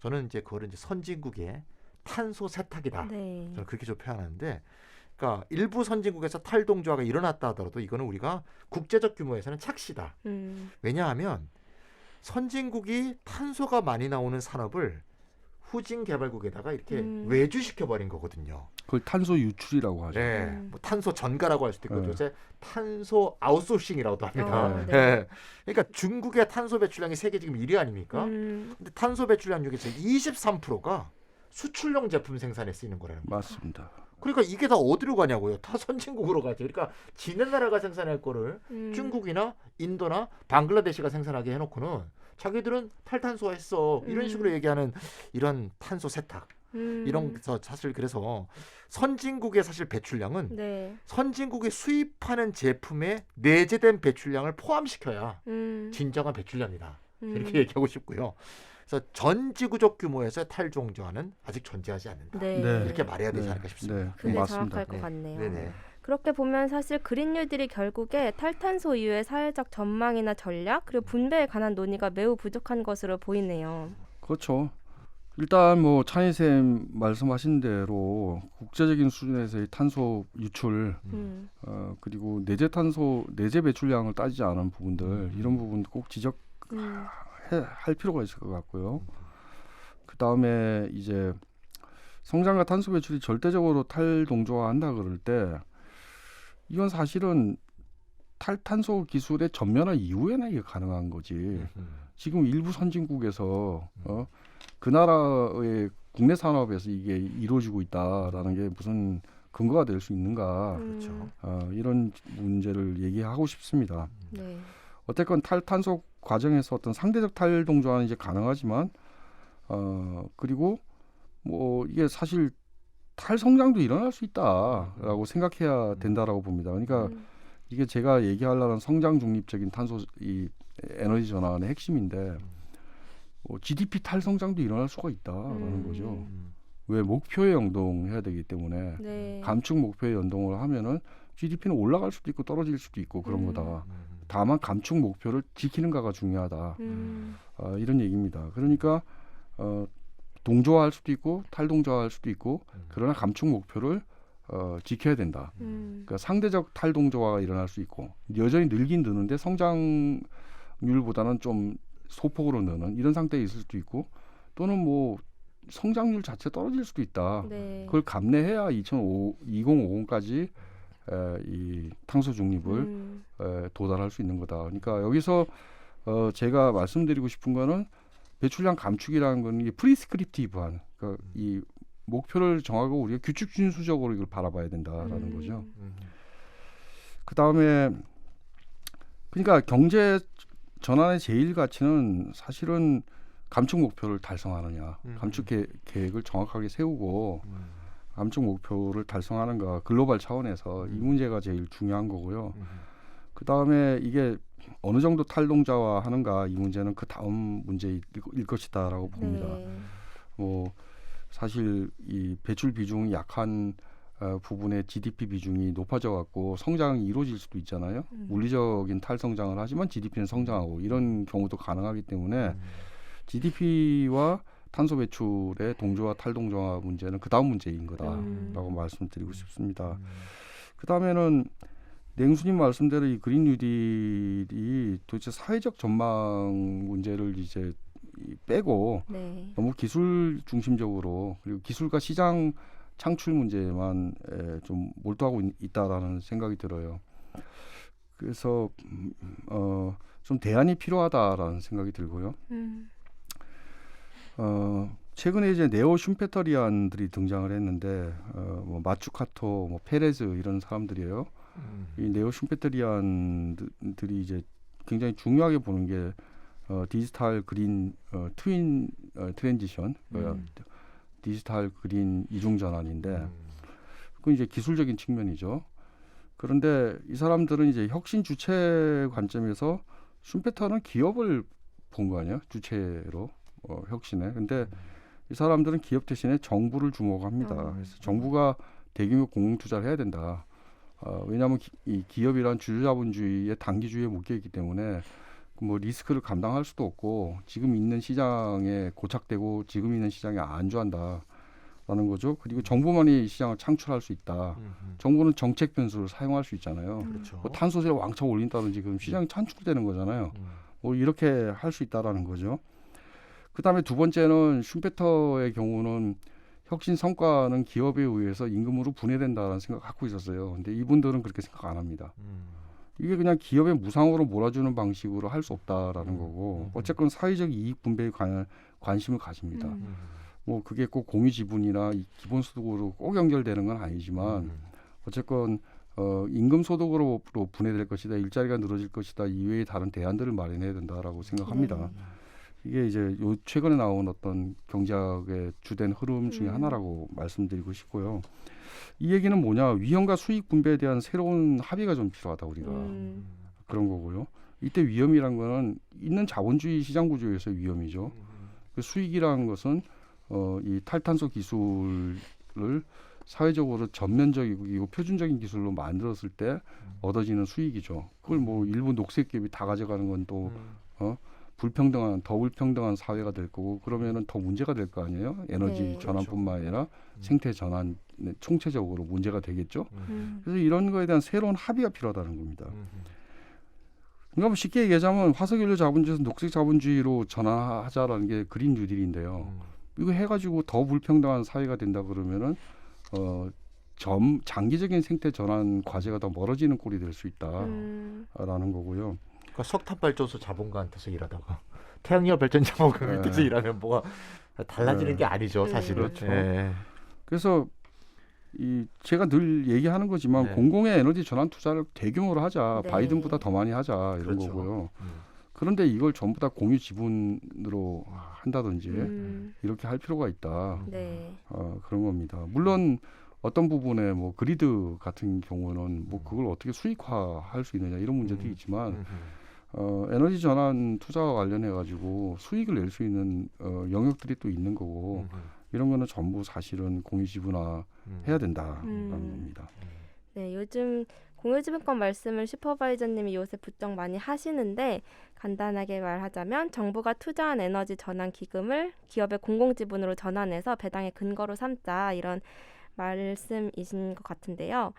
저는 이제 그거를 이제 선진국의 탄소 세탁이다. 네. 저는 그렇게 좀 표현하는데. 그러니까 일부 선진국에서 탈동조화가 일어났다 하더라도 이거는 우리가 국제적 규모에서는 착시다. 왜냐하면 선진국이 탄소가 많이 나오는 산업을 후진 개발국에다가 이렇게 외주시켜 버린 거거든요. 그걸 탄소 유출이라고 하죠. 네, 뭐 탄소 전가라고 할 수도 있고 네. 요새 탄소 아웃소싱이라고도 합니다. 네. 네. 그러니까 중국의 탄소 배출량이 세계 지금 1위 아닙니까? 근데 탄소 배출량 중에서 23%가 수출용 제품 생산에 쓰이는 거라는 거예요. 맞습니다. 그러니까 이게 다 어디로 가냐고요. 다 선진국으로 가죠. 그러니까 지네 나라가 생산할 거를 중국이나 인도나 방글라데시가 생산하게 해놓고는 자기들은 탈탄소했어. 이런 식으로 얘기하는 이런 탄소 세탁. 이런 사실 그래서 선진국의 사실 배출량은 네. 선진국이 수입하는 제품에 내재된 배출량을 포함시켜야 진정한 배출량이다. 이렇게 얘기하고 싶고요. 그래서 전 지구적 규모에서 탈동조화는 아직 존재하지 않는다. 네. 이렇게 말해야 되지 않을까 싶습니다. 네, 그게 맞습니다. 정확할 것 같네요. 네네. 그렇게 보면 사실 그린 뉴딜이 결국에 탈탄소 이후의 사회적 전망이나 전략 그리고 분배에 관한 논의가 매우 부족한 것으로 보이네요. 그렇죠. 일단 뭐 찬희 쌤 말씀하신 대로 국제적인 수준에서의 탄소 유출 그리고 내재 배출량을 따지지 않은 부분들 이런 부분 꼭 지적할 필요가 있을 것 같고요. 그 다음에 이제 성장과 탄소 배출이 절대적으로 탈동조화한다 그럴 때 이건 사실은 탈탄소 기술의 전면화 이후에나 이게 가능한 거지. 지금 일부 선진국에서 그 나라의 국내 산업에서 이게 이루어지고 있다라는 게 무슨 근거가 될 수 있는가? 그렇죠. 이런 문제를 얘기하고 싶습니다. 네. 어쨌건 탈탄소 과정에서 어떤 상대적 탈동조화는 이제 가능하지만 그리고 뭐 이게 사실 탈성장도 일어날 수 있다라고 생각해야 된다라고 봅니다. 그러니까 이게 제가 얘기하려는 성장 중립적인 탄소 이 에너지 전환의 핵심인데 GDP 탈성장도 일어날 수가 있다라는 거죠. 왜 목표에 연동해야 되기 때문에 네. 감축 목표에 연동을 하면은 GDP는 올라갈 수도 있고 떨어질 수도 있고 그런 거다. 다만 감축 목표를 지키는가가 중요하다. 이런 얘기입니다. 그러니까 동조화할 수도 있고 탈동조화할 수도 있고 그러나 감축 목표를 지켜야 된다. 그러니까 상대적 탈동조화가 일어날 수 있고 여전히 늘긴 느는데 성장률보다는 좀 소폭으로 느는 이런 상태에 있을 수도 있고 또는 뭐 성장률 자체 떨어질 수도 있다. 네. 그걸 감내해야 2050까지 이 탄소 중립을 도달할 수 있는 거다. 그러니까 여기서 제가 말씀드리고 싶은 거는 배출량 감축이라는 건 이게 프리스크립티브한 그러니까 이 목표를 정하고 우리가 규칙 준수적으로 이걸 바라봐야 된다라는 거죠. 그 다음에 그러니까 경제 전환의 제일 가치는 사실은 감축 목표를 달성하느냐, 감축 계획을 정확하게 세우고 감축 목표를 달성하는가 글로벌 차원에서 이 문제가 제일 중요한 거고요. 그 다음에 이게 어느 정도 탈동자화하는가 이 문제는 그 다음 문제일 것이다라고 봅니다. 뭐 사실 이 배출 비중이 약한 부분의 GDP 비중이 높아져 갖고 성장이 이루어질 수도 있잖아요. 물리적인 탈성장을 하지만 GDP는 성장하고 이런 경우도 가능하기 때문에 GDP와 탄소 배출의 동조화 탈동조화 문제는 그 다음 문제인 거다라고 말씀드리고 싶습니다. 그 다음에는 냉수님 말씀대로 이 그린 뉴딜이 도대체 사회적 전망 문제를 이제 빼고 너무 기술 중심적으로 그리고 기술과 시장 창출 문제만 좀 몰두하고 있다라는 생각이 들어요. 그래서 좀 대안이 필요하다라는 생각이 들고요. 최근에 이제 네오 슌페터리안들이 등장을 했는데 뭐 마추카토, 뭐 페레즈 이런 사람들이에요. 이 네오 슌페터리안들이 이제 굉장히 중요하게 보는 게 디지털 그린 트윈 트랜지션, 디지털 그린 이중 전환인데 그건 이제 기술적인 측면이죠. 그런데 이 사람들은 이제 혁신 주체 관점에서 슌페터는 기업을 본 거 아니에요? 주체로 혁신에. 근데 이 사람들은 기업 대신에 정부를 주목합니다. 그래서 정부가 대규모 공공 투자를 해야 된다. 왜냐하면 이 기업이란 주주자본주의의 단기주의에 묶여 있기 때문에 뭐 리스크를 감당할 수도 없고 지금 있는 시장에 고착되고 지금 있는 시장에 안주한다라는 거죠. 그리고 정부만이 시장을 창출할 수 있다. 정부는 정책 변수를 사용할 수 있잖아요. 그렇죠. 뭐 탄소세를 왕창 올린다든지 그럼 시장이 창출되는 거잖아요. 뭐 이렇게 할 수 있다라는 거죠. 그다음에 두 번째는 슌페터의 경우는 혁신 성과는 기업에 의해서 임금으로 분해된다는 생각을 갖고 있었어요. 근데 이분들은 그렇게 생각 안 합니다. 이게 그냥 기업의 무상으로 몰아주는 방식으로 할 수 없다라는 거고 어쨌건 사회적 이익 분배에 관심을 가집니다. 뭐 그게 꼭 공유 지분이나 기본소득으로 꼭 연결되는 건 아니지만 어쨌건 임금 소득으로 분해될 것이다, 일자리가 늘어질 것이다 이외의 다른 대안들을 마련해야 된다라고 생각합니다. 이게 이제 최근에 나온 어떤 경제학의 주된 흐름 중에 하나라고 말씀드리고 싶고요. 이 얘기는 뭐냐? 위험과 수익 분배에 대한 새로운 합의가 좀 필요하다 우리가 그런 거고요. 이때 위험이란 거는 있는 자본주의 시장 구조에서 위험이죠. 그 수익이라는 것은 이 탈탄소 기술을 사회적으로 전면적이고 표준적인 기술로 만들었을 때 얻어지는 수익이죠. 그걸 뭐 일부 녹색 기업이 다 가져가는 건 또 더 불평등한 사회가 될 거고 그러면은 더 문제가 될 거 아니에요. 에너지 전환뿐만 아니라 생태 전환 총체적으로 문제가 되겠죠. 그래서 이런 거에 대한 새로운 합의가 필요하다는 겁니다. 그러니까 뭐 쉽게 얘기하자면 화석연료 자본주의에서 녹색 자본주의로 전환하자라는 게 그린 뉴딜인데요. 이거 해가지고 더 불평등한 사회가 된다 그러면은 장기적인 생태 전환 과제가 더 멀어지는 꼴이 될 수 있다라는 거고요. 그러니까 석탄 발전소 자본가한테서 일하다가 태양열 발전 자본가 밑에서 일하면 뭐가 달라지는 게 아니죠, 사실은. 그렇죠. 그래서 제가 늘 얘기하는 거지만 공공의 에너지 전환 투자를 대규모로 하자, 바이든보다 더 많이 하자 이런 거고요. 그런데 이걸 전부 다 공유 지분으로 한다든지 이렇게 할 필요가 있다. 그런 겁니다. 물론 어떤 부분에 뭐 그리드 같은 경우는 뭐 그걸 어떻게 수익화할 수 있느냐 이런 문제도 있지만 에너지 전환 투자와 관련해 가지고 수익을 낼 수 있는 영역들이 또 있는 거고 이런 거는 전부 사실은 공유 지분화 해야 된다라는 겁니다. 네, 요즘 공유지분권 말씀을 슈퍼바이저님이 요새 부쩍 많이 하시는데 간단하게 말하자면 정부가 투자한 에너지 전환 기금을 기업의 공공지분으로 전환해서 배당의 근거로 삼자 이런 말씀이신 것 같은데요.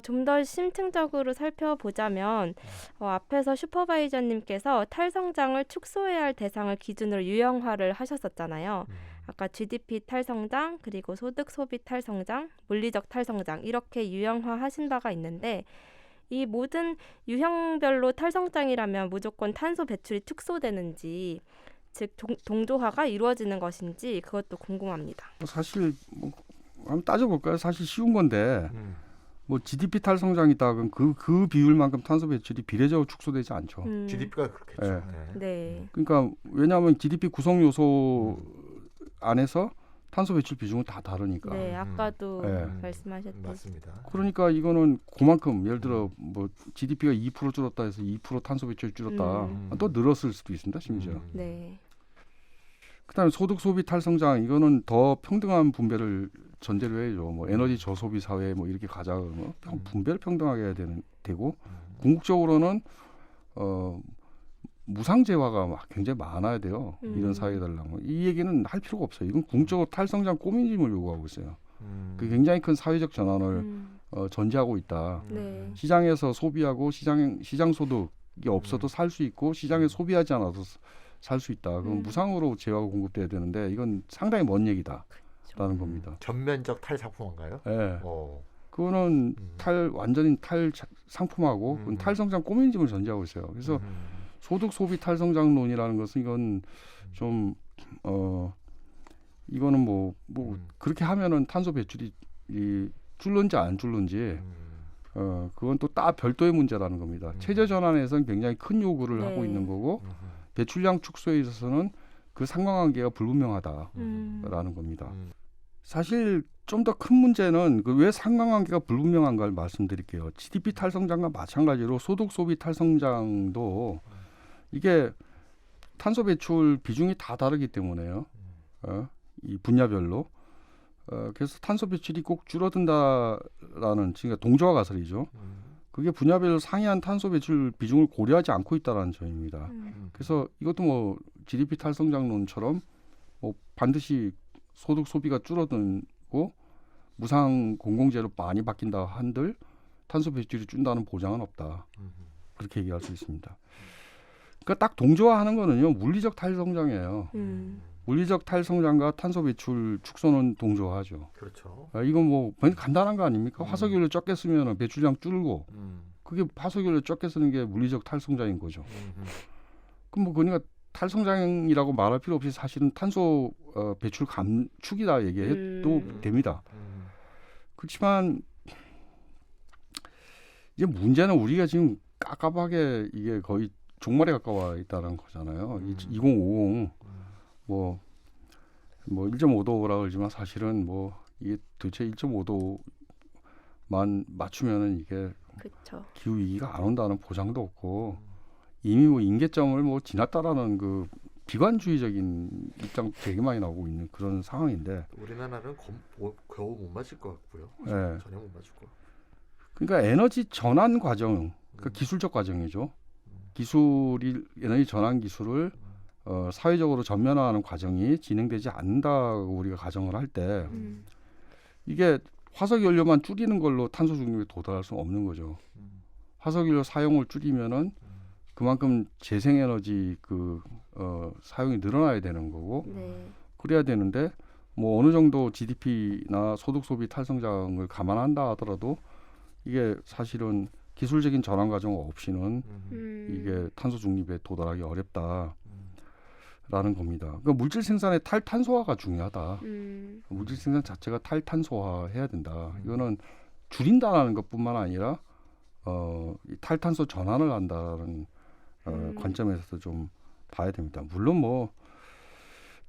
좀 더 심층적으로 살펴보자면 앞에서 슈퍼바이저님께서 탈성장을 축소해야 할 대상을 기준으로 유형화를 하셨었잖아요. 아까 GDP 탈성장, 그리고 소득 소비 탈성장, 물리적 탈성장 이렇게 유형화하신 바가 있는데 이 모든 유형별로 탈성장이라면 무조건 탄소 배출이 축소되는지 즉 동조화가 이루어지는 것인지 그것도 궁금합니다. 사실 뭐 한번 따져볼까요? 사실 쉬운 건데 뭐 GDP 탈성장이다 그럼 그 비율만큼 탄소 배출이 비례적으로 축소되지 않죠. GDP가 그렇겠죠. 네. 네. 네. 그러니까 왜냐하면 GDP 구성 요소 안에서 탄소 배출 비중은 다 다르니까. 네, 아까도 네. 말씀하셨듯이. 맞습니다. 그러니까 이거는 그만큼 예를 들어 뭐 GDP가 2% 줄었다 해서 2% 탄소 배출이 줄었다. 또 늘었을 수도 있습니다. 심지어. 네. 그다음에 소득 소비 탈성장 이거는 더 평등한 분배를 전제로 해야죠. 뭐 에너지 저소비 사회 뭐 이렇게 가자 그러면 분배를 평등하게 해야 되고 궁극적으로는 무상재화가 굉장히 많아야 돼요. 이런 사회에 달라면 이 얘기는 할 필요가 없어요. 이건 궁극적으로 탈성장 꼬민짐을 요구하고 있어요. 그 굉장히 큰 사회적 전환을 전제하고 있다. 네. 시장에서 소비하고 시장 소득이 없어도 살 수 있고 시장에 소비하지 않아도 살 수 있다. 그럼 무상으로 재화가 공급돼야 되는데 이건 상당히 먼 얘기다라는 겁니다. 전면적 탈상품인가요? 네. 그거는 완전히 탈 상품하고 그건 탈성장 꼬민짐을 전제하고 있어요. 그래서 소득 소비 탈성장론이라는 것은 이건 좀 이거는 뭐 그렇게 하면은 탄소 배출이 줄는지 안 줄는지 그건 또 따 별도의 문제라는 겁니다. 체제 전환에서는 굉장히 큰 요구를 네. 하고 있는 거고 배출량 축소에 있어서는 그 상관관계가 불분명하다라는 겁니다. 사실 좀 더 큰 문제는 그 왜 상관관계가 불분명한가를 말씀드릴게요. GDP 탈성장과 마찬가지로 소득 소비 탈성장도 이게 탄소 배출 비중이 다 다르기 때문에요. 이 분야별로. 그래서 탄소 배출이 꼭 줄어든다라는 그러니까 동조화 가설이죠. 그게 분야별로 상이한 탄소 배출 비중을 고려하지 않고 있다라는 점입니다. 그래서 이것도 뭐 GDP 탈성장론처럼 뭐 반드시 소득 소비가 줄어들고 무상 공공재로 많이 바뀐다 한들 탄소 배출이 준다는 보장은 없다. 그렇게 얘기할 수 있습니다. 그러니까 딱 동조화하는 거는요 물리적 탈성장이에요. 물리적 탈성장과 탄소 배출 축소는 동조화하죠. 그렇죠. 이건 뭐 간단한 거 아닙니까? 화석연료 적게 쓰면 배출량 줄고 그게 화석연료 적게 쓰는 게 물리적 탈성장인 거죠. 그럼 뭐 그러니까 탈성장이라고 말할 필요 없이 사실은 탄소 배출 감축이다 얘기해도 됩니다. 그렇지만 이제 문제는 우리가 지금 깝깝하게 이게 거의 종말에 가까워 있다는 거잖아요. 2050 뭐 1.5도라고 그러지만 사실은 뭐 이게 도대체 1.5도만 맞추면은 이게 그렇죠. 기후 위기가 안 온다는 보장도 없고 이미 뭐 임계점을 뭐 지났다라는 그 비관주의적인 입장 되게 많이 나오고 있는 그런 상황인데 우리나라는 겨우 못 맞을 것 같고요. 네. 전혀 못 맞을 것. 그러니까 에너지 전환 과정, 그러니까 기술적 과정이죠. 에너지 전환 기술을 사회적으로 전면화하는 과정이 진행되지 않는다고 우리가 가정을 할 때 이게 화석 연료만 줄이는 걸로 탄소 중립에 도달할 수는 없는 거죠. 화석 연료 사용을 줄이면은 그만큼 재생에너지 사용이 늘어나야 되는 거고 네. 그래야 되는데 뭐 어느 정도 GDP나 소득 소비 탈성장을 감안한다 하더라도 이게 사실은 기술적인 전환 과정 없이는 이게 탄소 중립에 도달하기 어렵다라는 겁니다. 그러니까 물질 생산의 탈탄소화가 중요하다. 물질 생산 자체가 탈탄소화 해야 된다. 이거는 줄인다라는 것뿐만 아니라 이 탈탄소 전환을 한다는 관점에서 좀 봐야 됩니다. 물론 뭐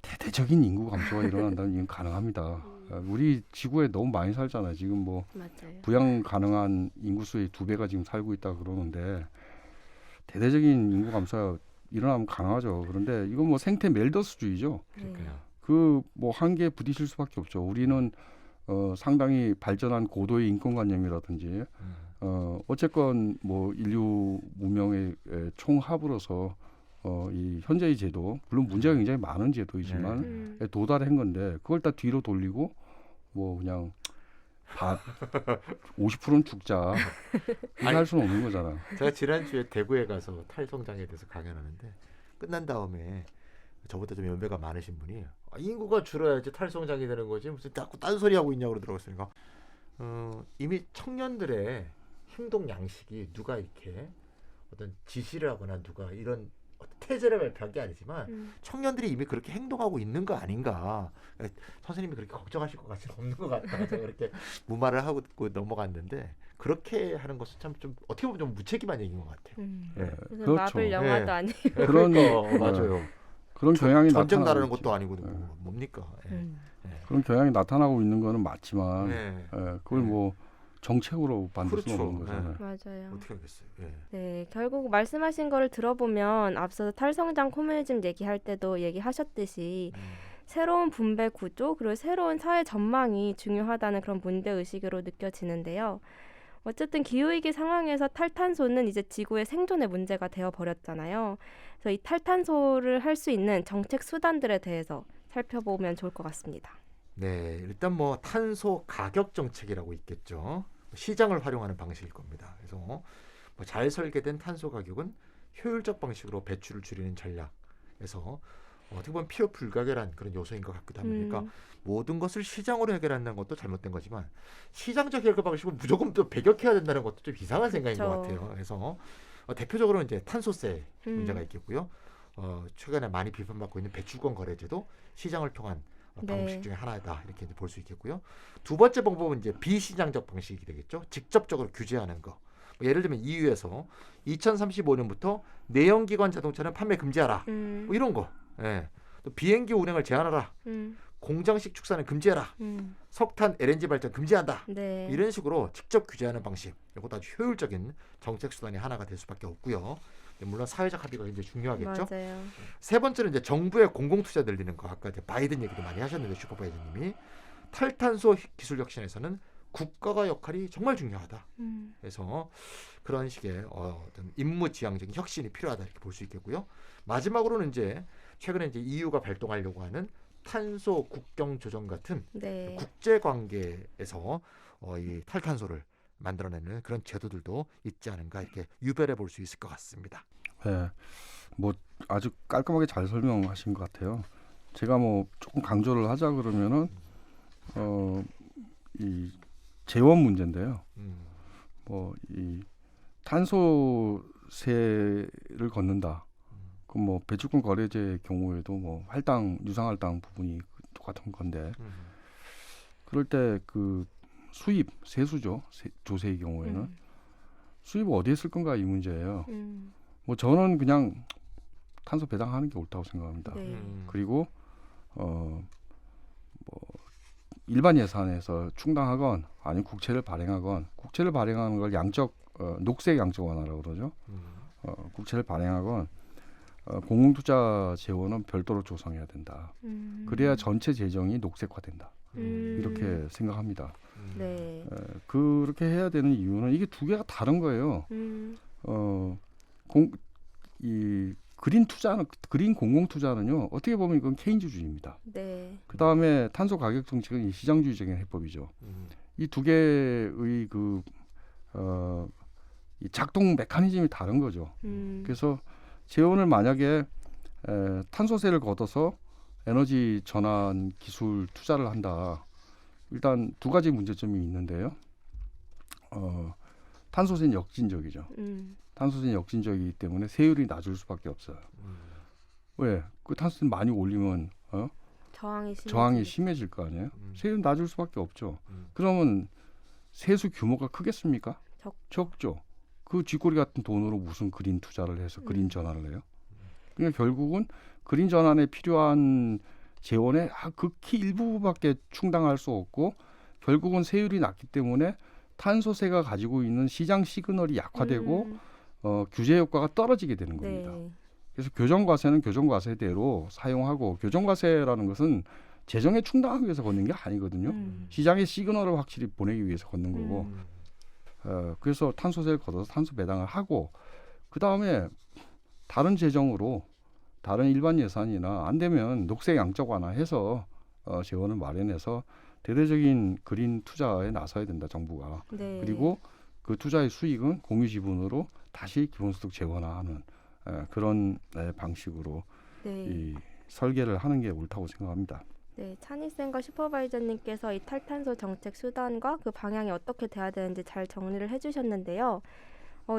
대대적인 인구 감소가 일어난다면 이건 가능합니다. 우리 지구에 너무 많이 살잖아요. 지금 뭐 맞아요. 부양 가능한 인구수의 2배가 지금 살고 있다 그러는데 대대적인 인구 감소가 일어나면 가능하죠. 그런데 이건 뭐 생태 멜더스주의죠. 그러니까요. 그 뭐 한계에 부딪힐 수밖에 없죠. 우리는 상당히 발전한 고도의 인권관념이라든지 어쨌건 뭐 인류 문명의 총합으로서 이 현재의 제도 물론 문제가 굉장히 많은 제도이지만 도달한 건데 그걸 다 뒤로 돌리고 뭐 그냥 50%는 죽자 이렇게 할 수는 없는 거잖아. 제가 지난주에 대구에 가서 탈성장에 대해서 강연하는데 끝난 다음에 저보다 좀 연배가 많으신 분이 인구가 줄어야지 탈성장이 되는 거지 무슨 자꾸 딴소리 하고 있냐고 그러더라고요. 그러니까 이미 청년들의 행동 양식이 누가 이렇게 어떤 지시를 하거나 누가 이런 어떤 태제를 발표한 게 아니지만 청년들이 이미 그렇게 행동하고 있는 거 아닌가. 선생님이 그렇게 걱정하실 것 같지는 없는 것 같다. 제가 그렇게 무말을 하고 넘어갔는데 그렇게 하는 것은 참 좀 어떻게 보면 좀 무책임한 얘기인 것 같아요. 예, 무슨 그렇죠. 마블 영화도 네. 아니고. 그런 맞아요. 그런 경향이 전쟁 나타나고 나라는 있지. 것도 아니고 뭡니까? 예. 그런 경향이 나타나고 있는 거는 맞지만 네. 그걸 뭐 정책으로 만들 수는 그렇죠. 없는 거잖아요. 맞아요. 어떻게 하겠어요? 예. 네, 결국 말씀하신 거를 들어보면 앞서 탈성장 코뮤니즘 얘기할 때도 얘기하셨듯이 새로운 분배 구조 그리고 새로운 사회 전망이 중요하다는 그런 문제 의식으로 느껴지는데요. 어쨌든 기후위기 상황에서 탈탄소는 이제 지구의 생존의 문제가 되어 버렸잖아요. 그래서 이 탈탄소를 할 수 있는 정책 수단들에 대해서 살펴보면 좋을 것 같습니다. 네, 일단 뭐 탄소 가격 정책이라고 있겠죠. 시장을 활용하는 방식일 겁니다. 그래서 뭐 잘 설계된 탄소 가격은 효율적 방식으로 배출을 줄이는 전략에서 어떻게 보면 필요 불가결한 그런 요소인 것 같기도 합니다. 그러니까 모든 것을 시장으로 해결한다는 것도 잘못된 거지만 시장적 해결 방식은 무조건 또 배격해야 된다는 것도 좀 이상한 생각인 것 그쵸. 같아요. 그래서 대표적으로 이제 탄소세 문제가 있겠고요. 최근에 많이 비판받고 있는 배출권 거래제도 시장을 통한 방식 네. 중에 하나다 이렇게 볼 수 있겠고요. 두 번째 방법은 이제 비시장적 방식이 되겠죠. 직접적으로 규제하는 거. 뭐 예를 들면 EU에서 2035년부터 내연기관 자동차는 판매 금지하라. 뭐 이런 거. 예. 또 비행기 운행을 제한하라. 공장식 축산을 금지해라. 석탄 LNG 발전 금지한다. 네. 이런 식으로 직접 규제하는 방식. 이것도 아주 효율적인 정책 수단의 하나가 될 수밖에 없고요. 물론 사회적 합의가 굉장히 중요하겠죠. 맞아요. 세 번째는 이제 정부의 공공투자 늘리는 거. 아까 이제 바이든 얘기도 많이 하셨는데 슈퍼바이든님이 탈탄소 기술 혁신에서는 국가가 역할이 정말 중요하다. 그래서 그런 식의 어떤 임무지향적인 혁신이 필요하다 이렇게 볼 수 있겠고요. 마지막으로는 이제 최근에 이제 EU가 발동하려고 하는 탄소 국경 조정 같은 네. 국제 관계에서 이 탈탄소를 만들어내는 그런 제도들도 있지 않은가 이렇게 유별해 볼 수 있을 것 같습니다. 네, 뭐 아주 깔끔하게 잘 설명하신 것 같아요. 제가 뭐 조금 강조를 하자 그러면은 이 재원 문제인데요. 뭐 이 탄소세를 걷는다. 그럼 뭐 배출권 거래제의 경우에도 뭐 유상할당 부분이 똑같은 건데 그럴 때 그 수입 세수죠. 조세의 경우에는 수입을 어디에 쓸 건가 이 문제예요. 뭐 저는 그냥 탄소 배당하는 게 옳다고 생각합니다. 네. 그리고 뭐 일반 예산에서 충당하건 아니면 국채를 발행하건 국채를 발행하는 걸 녹색 양적 완화라고 그러죠. 국채를 발행하건 공공투자 재원은 별도로 조성해야 된다. 그래야 전체 재정이 녹색화된다. 이렇게 생각합니다. 네. 그렇게 해야 되는 이유는 이게 두 개가 다른 거예요. 이 그린 공공 투자는요. 어떻게 보면 이건 케인즈주의입니다. 네. 그 다음에 탄소 가격 정책은 이 시장주의적인 해법이죠. 이 두 개의 이 작동 메커니즘이 다른 거죠. 그래서 재원을 만약에 탄소세를 걷어서 에너지 전환 기술 투자를 한다. 일단 두 가지 문제점이 있는데요. 탄소세는 역진적이죠. 탄소세는 역진적이기 때문에 세율이 낮을 수밖에 없어요. 왜? 그 탄소세 많이 올리면 저항이 심해질 거 아니에요? 세율 낮을 수밖에 없죠. 그러면 세수 규모가 크겠습니까? 적죠. 그 쥐꼬리 같은 돈으로 무슨 그린 투자를 해서 그린 전환을 해요? 그러니까 결국은 그린 전환에 필요한 재원의 극히 일부밖에 충당할 수 없고 결국은 세율이 낮기 때문에 탄소세가 가지고 있는 시장 시그널이 약화되고 규제 효과가 떨어지게 되는 겁니다. 네. 그래서 교정과세는 교정과세대로 사용하고 교정과세라는 것은 재정에 충당하기 위해서 걷는 게 아니거든요. 시장의 시그널을 확실히 보내기 위해서 걷는 거고 그래서 탄소세를 걷어서 탄소 배당을 하고 그 다음에 다른 재정으로 다른 일반 예산이나 안 되면 녹색 양적 완화해서 재원을 마련해서 대대적인 그린 투자에 나서야 된다 정부가. 네. 그리고 그 투자의 수익은 공유 지분으로 다시 기본소득 재원화하는 그런 방식으로 네. 이 설계를 하는 게 옳다고 생각합니다. 네, 찬희쌤과 슈퍼바이저님께서 이 탈탄소 정책 수단과 그 방향이 어떻게 돼야 되는지 잘 정리를 해주셨는데요.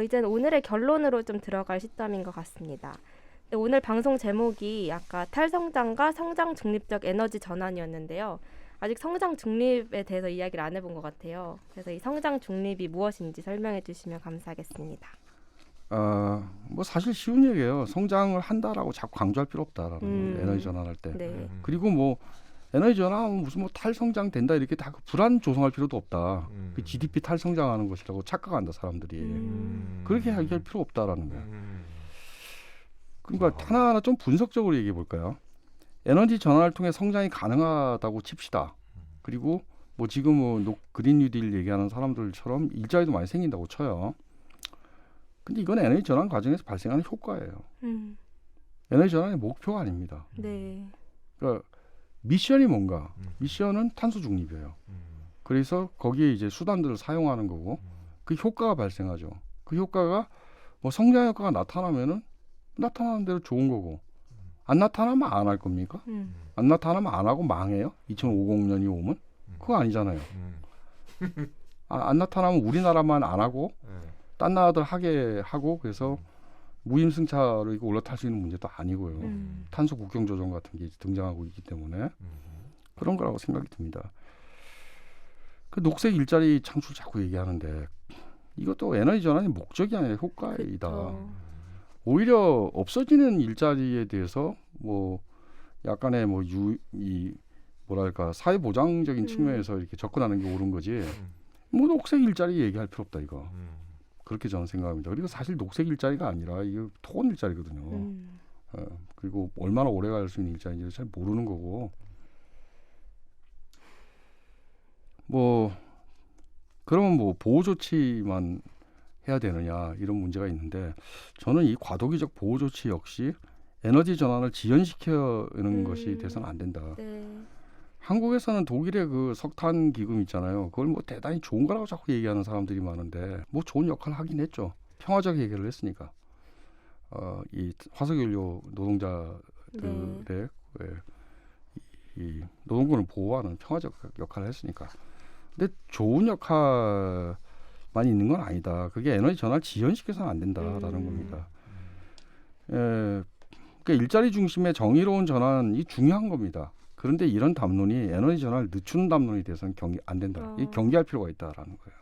이젠 오늘의 결론으로 좀 들어갈 시점인 것 같습니다. 네, 오늘 방송 제목이 아까 탈성장과 성장 중립적 에너지 전환이었는데요. 아직 성장 중립에 대해서 이야기를 안 해본 것 같아요. 그래서 이 성장 중립이 무엇인지 설명해 주시면 감사하겠습니다. 뭐 사실 쉬운 얘기예요. 성장을 한다라고 자꾸 강조할 필요 없다라는 거예요. 에너지 전환할 때. 네. 그리고 뭐 에너지 전환하면 무슨 뭐 탈성장 된다 이렇게 다 불안 조성할 필요도 없다. 그 GDP 탈성장하는 것이라고 착각한다 사람들이. 그렇게 얘기할 필요 없다라는 거예요. 그러니까 하나하나 좀 분석적으로 얘기해 볼까요? 에너지 전환을 통해 성장이 가능하다고 칩시다. 그리고 뭐 지금 뭐 그린 뉴딜 얘기하는 사람들처럼 일자리도 많이 생긴다고 쳐요. 근데 이건 에너지 전환 과정에서 발생하는 효과예요. 에너지 전환의 목표가 아닙니다. 네. 그러니까 미션이 뭔가? 미션은 탄소 중립이에요. 그래서 거기에 이제 수단들을 사용하는 거고 그 효과가 발생하죠. 그 효과가 뭐 성장 효과가 나타나면은 나타나는 대로 좋은 거고 안 나타나면 안 할 겁니까? 안 나타나면 안 하고 망해요? 2050년이 오면? 그거 아니잖아요. 안 나타나면 우리나라만 안 하고 딴 나라들 하게 하고 그래서 무임승차로 이거 올라탈 수 있는 문제도 아니고요. 탄소 국경 조정 같은 게 등장하고 있기 때문에 그런 거라고 생각이 듭니다. 그 녹색 일자리 창출 자꾸 얘기하는데 이것도 에너지 전환의 목적이 아니라 효과이다. 그쵸. 오히려 없어지는 일자리에 대해서 뭐 약간의 뭐 뭐랄까 사회 보장적인 측면에서 이렇게 접근하는 게 옳은 거지. 뭐 녹색 일자리 얘기할 필요 없다 이거. 그렇게 저는 생각합니다. 그리고 사실 녹색 일자리가 아니라 이게 토건 일자리거든요. 그리고 얼마나 오래 갈 수 있는 일자리인지 잘 모르는 거고. 뭐 그러면 뭐 보호 조치만 해야 되느냐 이런 문제가 있는데 저는 이 과도기적 보호 조치 역시 에너지 전환을 지연시키는 것이 돼서는 안 된다. 네. 한국에서는 독일의 그 석탄 기금 있잖아요. 그걸 뭐 대단히 좋은 거라고 자꾸 얘기하는 사람들이 많은데 뭐 좋은 역할을 하긴 했죠. 평화적 해결을 했으니까. 이 화석연료 노동자들의 이 노동권을 보호하는 평화적 역할을 했으니까. 근데 좋은 역할만 있는 건 아니다. 그게 에너지 전환을 지연시켜서는 안 된다라는 겁니다. 그러니까 일자리 중심의 정의로운 전환이 중요한 겁니다. 그런데 이런 담론이 에너지 전환을 늦추는 담론이 돼서는 안 된다. 이 경계할 필요가 있다라는 거예요.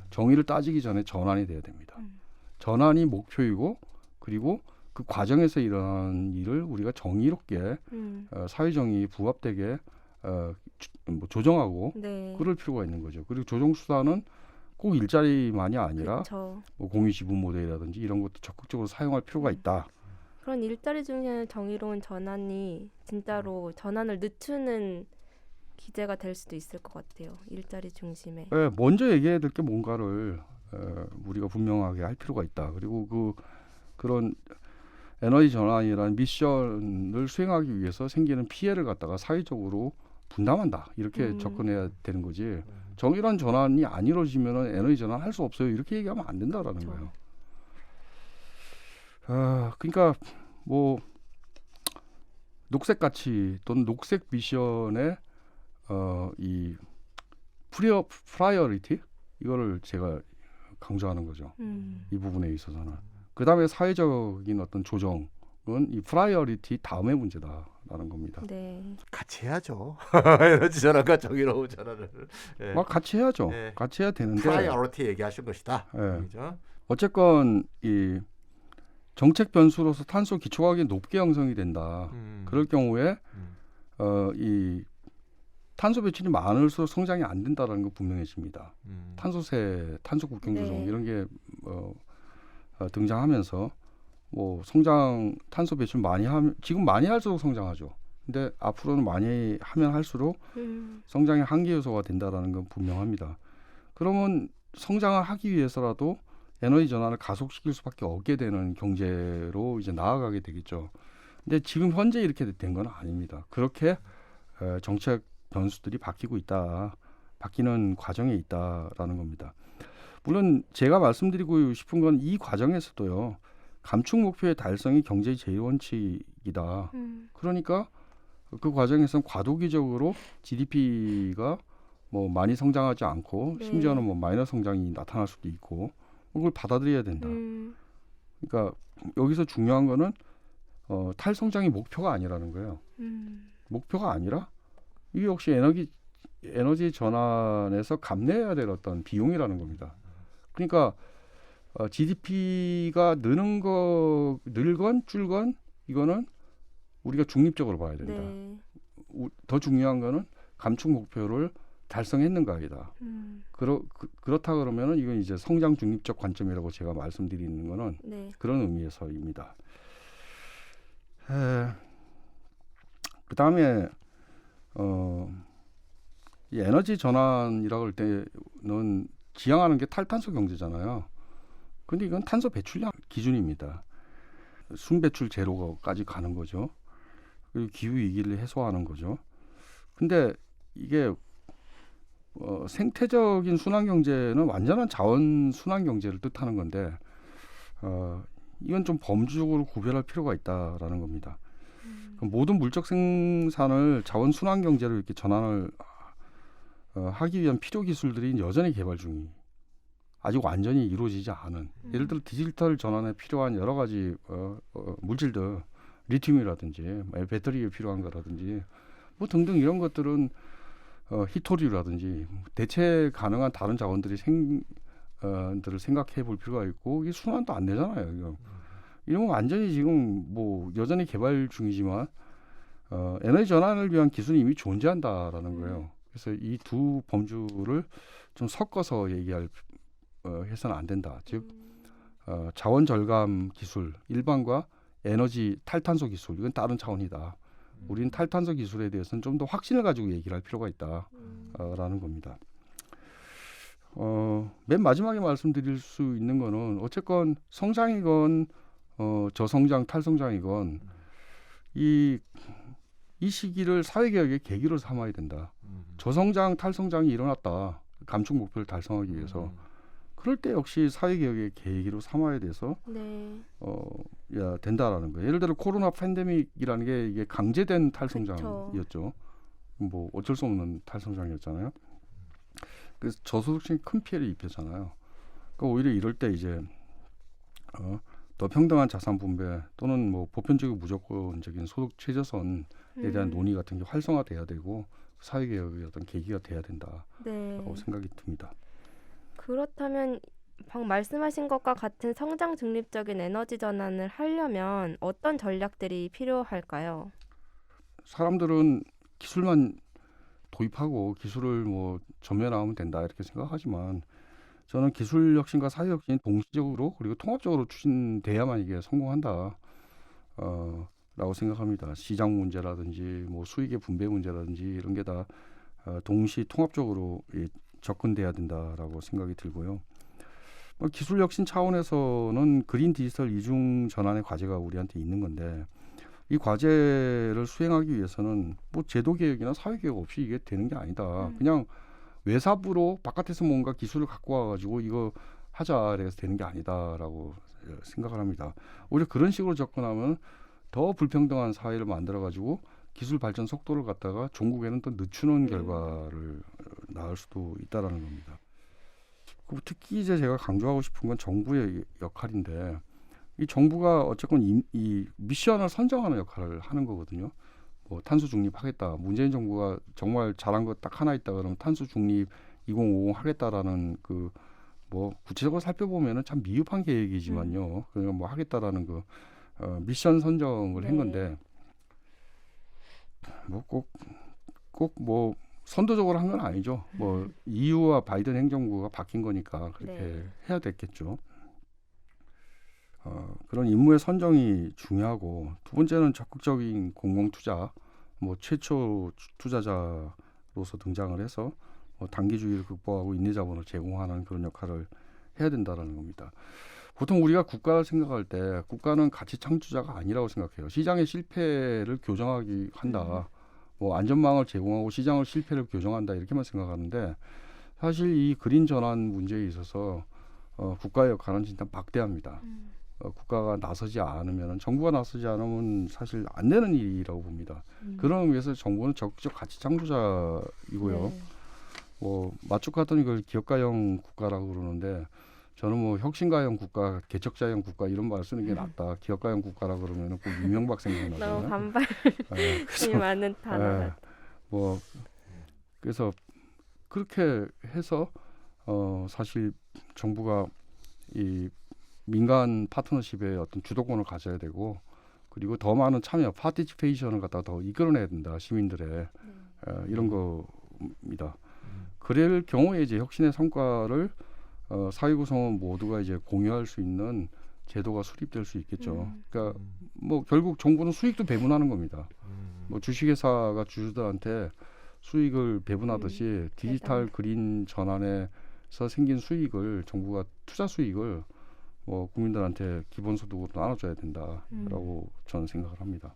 정의를 따지기 전에 전환이 돼야 됩니다. 전환이 목표이고 그리고 그 과정에서 일어나는 일을 우리가 정의롭게 사회정의에 부합되게 뭐 조정하고 네. 그럴 필요가 있는 거죠. 그리고 조정 수단은 꼭 일자리만이 아니라 뭐 공유 지분 모델이라든지 이런 것도 적극적으로 사용할 필요가 있다. 그런 일자리 중에는 정의로운 전환이 진짜로 전환을 늦추는 기제가 될 수도 있을 것 같아요. 일자리 중심에. 네, 먼저 얘기해야 될 게 뭔가를 우리가 분명하게 할 필요가 있다. 그리고 그런 에너지 전환이라는 미션을 수행하기 위해서 생기는 피해를 갖다가 사회적으로 분담한다. 이렇게 접근해야 되는 거지. 정의로운 전환이 안 이루어지면 에너지 전환 할 수 없어요. 이렇게 얘기하면 안 된다라는 거예요. 그러니까 뭐 녹색 가치 또는 녹색 미션의 이 프라이어리티 이거를 제가 강조하는 거죠. 이 부분에 있어서는. 그 다음에 사회적인 어떤 조정은 이 프라이어리티 다음의 문제다라는 겁니다. 네. 같이 해야죠. 에너지 전환과 정의로운 전환을. 예. 막 같이 해야죠. 예. 같이 해야 되는데. 프라이어리티 얘기하신 것이다. 예. 그죠? 어쨌건 이 정책 변수로서 탄소 기초가격이 높게 형성이 된다. 그럴 경우에 이 탄소 배출이 많을수록 성장이 안 된다라는 거 분명해집니다. 탄소세, 탄소 국경 조정 이런 게 등장하면서 뭐 성장 탄소 배출 많이 하면 지금 많이 할수록 성장하죠. 근데 앞으로는 많이 하면 할수록 성장의 한계 요소가 된다라는 건 분명합니다. 그러면 성장을 하기 위해서라도 에너지 전환을 가속시킬 수밖에 없게 되는 경제로 이제 나아가게 되겠죠. 근데 지금 현재 이렇게 된 건 아닙니다. 그렇게 정책 변수들이 바뀌고 있다. 바뀌는 과정에 있다라는 겁니다. 물론 제가 말씀드리고 싶은 건 이 과정에서도요. 감축 목표의 달성이 경제의 제1원칙이다. 그러니까 그 과정에서는 과도기적으로 GDP가 뭐 많이 성장하지 않고 네. 심지어는 뭐 마이너스 성장이 나타날 수도 있고 그걸 받아들여야 된다. 그러니까 여기서 중요한 거는 탈성장이 목표가 아니라는 거예요. 목표가 아니라 이게 역시 에너지 전환에서 감내해야 될 어떤 비용이라는 겁니다. 그러니까 GDP가 늘건 줄건 이거는 우리가 중립적으로 봐야 된다. 네. 더 중요한 거는 감축 목표를 달성했는가이다. 그렇다 그러면은 이건 이제 성장 중립적 관점이라고 제가 말씀드리는 거는 네. 그런 의미에서입니다. 그다음에 이 에너지 전환이라고 할 때는 지향하는 게 탈탄소 경제잖아요. 근데 이건 탄소 배출량 기준입니다. 순배출 제로까지 가는 거죠. 그리고 기후 위기를 해소하는 거죠. 근데 이게 생태적인 순환 경제는 완전한 자원 순환 경제를 뜻하는 건데 이건 좀 범주적으로 구별할 필요가 있다라는 겁니다. 모든 물적 생산을 자원 순환 경제로 이렇게 전환을 하기 위한 필요 기술들이 여전히 개발 중이 아직 완전히 이루어지지 않은 예를 들어 디지털 전환에 필요한 여러 가지 물질들 리튬이라든지 배터리에 필요한 거라든지 뭐 등등 이런 것들은 히토리라든지 대체 가능한 다른 자원들이 들을 생각해 볼 필요가 있고 이게 순환도 안 되잖아요. 이거. 이런 건 완전히 지금 뭐 여전히 개발 중이지만 에너지 전환을 위한 기술이 이미 존재한다라는 거예요. 그래서 이 두 범주를 좀 섞어서 해서는 안 된다. 즉 자원 절감 기술 일반과 에너지 탈탄소 기술 이건 다른 차원이다. 우리는 탈탄소 기술에 대해서는 좀 더 확신을 가지고 얘기를 할 필요가 있다라는 겁니다. 맨 마지막에 말씀드릴 수 있는 거는 어쨌건 성장이건 저성장 탈성장이건 이 시기를 사회개혁의 계기로 삼아야 된다. 저성장 탈성장이 일어났다. 감축 목표를 달성하기 위해서. 그럴 때 역시 사회개혁의 계기로 삼아야 돼서 네. 된다라는 거예요. 예를 들어 코로나 팬데믹이라는 게 이게 강제된 탈성장이었죠. 뭐 어쩔 수 없는 탈성장이었잖아요. 그래서 저소득층이 큰 피해를 입혔잖아요. 그러니까 오히려 이럴 때 이제 더 평등한 자산 분배 또는 뭐 보편적이고 무조건적인 소득 최저선에 대한 논의 같은 게 활성화돼야 되고 사회개혁의 어떤 계기가 돼야 된다라고 네. 생각이 듭니다. 그렇다면 방금 말씀하신 것과 같은 성장 중립적인 에너지 전환을 하려면 어떤 전략들이 필요할까요? 사람들은 기술만 도입하고 기술을 뭐 전면화하면 된다 이렇게 생각하지만 저는 기술 혁신과 사회 혁신이 동시적으로 그리고 통합적으로 추진돼야만 이게 성공한다 라고 생각합니다. 시장 문제라든지 뭐 수익의 분배 문제라든지 이런 게 다 동시 통합적으로 접근돼야 된다라고 생각이 들고요. 기술 혁신 차원에서는 그린 디지털 이중 전환의 과제가 우리한테 있는 건데 이 과제를 수행하기 위해서는 뭐 제도 개혁이나 사회 개혁 없이 이게 되는 게 아니다. 그냥 외사부로 바깥에서 뭔가 기술을 갖고 와가지고 이거 하자 이래서 되는 게 아니다라고 생각을 합니다. 오히려 그런 식으로 접근하면 더 불평등한 사회를 만들어가지고 기술 발전 속도를 갖다가 종국에는 또 늦추는 결과를 낳을 수도 있다라는 겁니다. 특히 이제 제가 강조하고 싶은 건 정부의 역할인데 이 정부가 어쨌건 이 미션을 선정하는 역할을 하는 거거든요. 뭐 탄소 중립하겠다. 문재인 정부가 정말 잘한 거 딱 하나 있다 그러면 탄소 중립 2050 하겠다라는 그 뭐 구체적으로 살펴보면은 참 미흡한 계획이지만요. 그냥 뭐 하겠다라는 그 미션 선정을 한 건데 뭐 꼭 뭐 선도적으로 한 건 아니죠. 뭐 EU와 바이든 행정부가 바뀐 거니까 그렇게 해야 됐겠죠. 그런 임무의 선정이 중요하고 두 번째는 적극적인 공공 투자, 뭐 최초 투자자로서 등장을 해서 단기주의를 극복하고 인내 자본을 제공하는 그런 역할을 해야 된다라는 겁니다. 보통 우리가 국가를 생각할 때 국가는 가치 창출자가 아니라고 생각해요. 시장의 실패를 교정하기 한다. 뭐 안전망을 제공하고 시장의 실패를 교정한다 이렇게만 생각하는데 사실 이 그린 전환 문제에 있어서 국가의 역할은 진짜 막대합니다. 국가가 나서지 않으면 정부가 나서지 않으면 사실 안 되는 일이라고 봅니다. 그런 의미에서 정부는 적극적 가치 창조자이고요. 네. 뭐 맞춤 같은 걸 기업가형 국가라고 그러는데 저는 뭐 혁신가형 국가, 개척자형 국가 이런 말 쓰는 게 낫다. 기업가형 국가라 그러면 꼭 이명박 너무 생각나잖아요. 반발이 그래서 많은 단어가. 뭐 그래서 그렇게 해서 사실 정부가 이 민간 파트너십의 어떤 주도권을 가져야 되고 그리고 더 많은 참여, 파티시페이션을 갖다 더 이끌어내야 된다. 시민들의 이런 겁니다. 그럴 경우에 이제 혁신의 성과를 사회 구성원 모두가 이제 공유할 수 있는 제도가 수립될 수 있겠죠. 그러니까 뭐 결국 정부는 수익도 배분하는 겁니다. 뭐 주식회사가 주주들한테 수익을 배분하듯이 디지털 그린 전환에서 생긴 수익을 정부가 투자 수익을 뭐 국민들한테 기본소득으로 나눠줘야 된다라고 저는 생각을 합니다.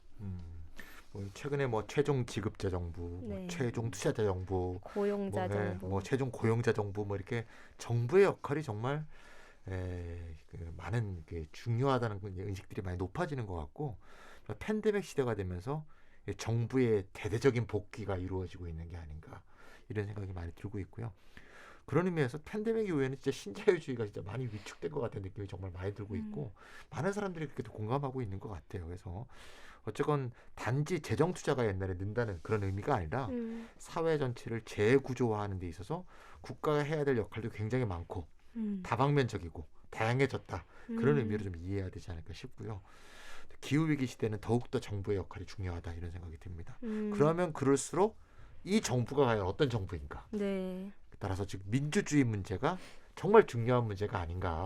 뭐 최근에 뭐 최종 지급자 정부, 네. 뭐 최종 투자자 정부, 고용자 뭐, 정부. 뭐 최종 고용자 정부 뭐 이렇게 정부의 역할이 정말 그 많은 그 중요하다는 인식들이 많이 높아지는 것 같고 팬데믹 시대가 되면서 정부의 대대적인 복귀가 이루어지고 있는 게 아닌가 이런 생각이 많이 들고 있고요. 그런 의미에서 팬데믹 이후에는 진짜 신자유주의가 진짜 많이 위축된 것 같은 느낌이 정말 많이 들고 있고 많은 사람들이 그렇게도 공감하고 있는 것 같아요. 그래서 어쨌건 단지 재정 투자가 옛날에 는다는 그런 의미가 아니라 사회 전체를 재구조화하는 데 있어서 국가가 해야 될 역할도 굉장히 많고 다방면적이고 다양해졌다. 그런 의미로 좀 이해해야 되지 않을까 싶고요. 기후위기 시대는 더욱더 정부의 역할이 중요하다 이런 생각이 듭니다. 그러면 그럴수록 이 정부가 과연 어떤 정부인가. 네. 따라서 지금 민주주의 문제가 정말 중요한 문제가 아닌가.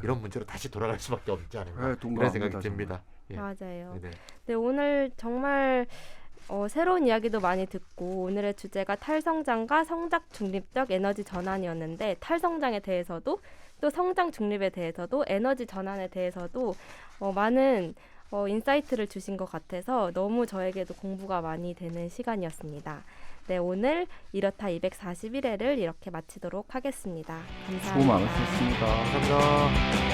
이런 문제로 다시 돌아갈 수밖에 없지 않은가. 이런 생각이 듭니다. 예. 맞아요. 네네. 네, 오늘 정말 새로운 이야기도 많이 듣고 오늘의 주제가 탈성장과 성장 중립적 에너지 전환이었는데 탈성장에 대해서도 또 성장 중립에 대해서도 에너지 전환에 대해서도 많은 인사이트를 주신 것 같아서 너무 저에게도 공부가 많이 되는 시간이었습니다. 네, 오늘 이렇다 241회를 이렇게 마치도록 하겠습니다. 감사합니다. 수고 많으셨습니다. 감사합니다.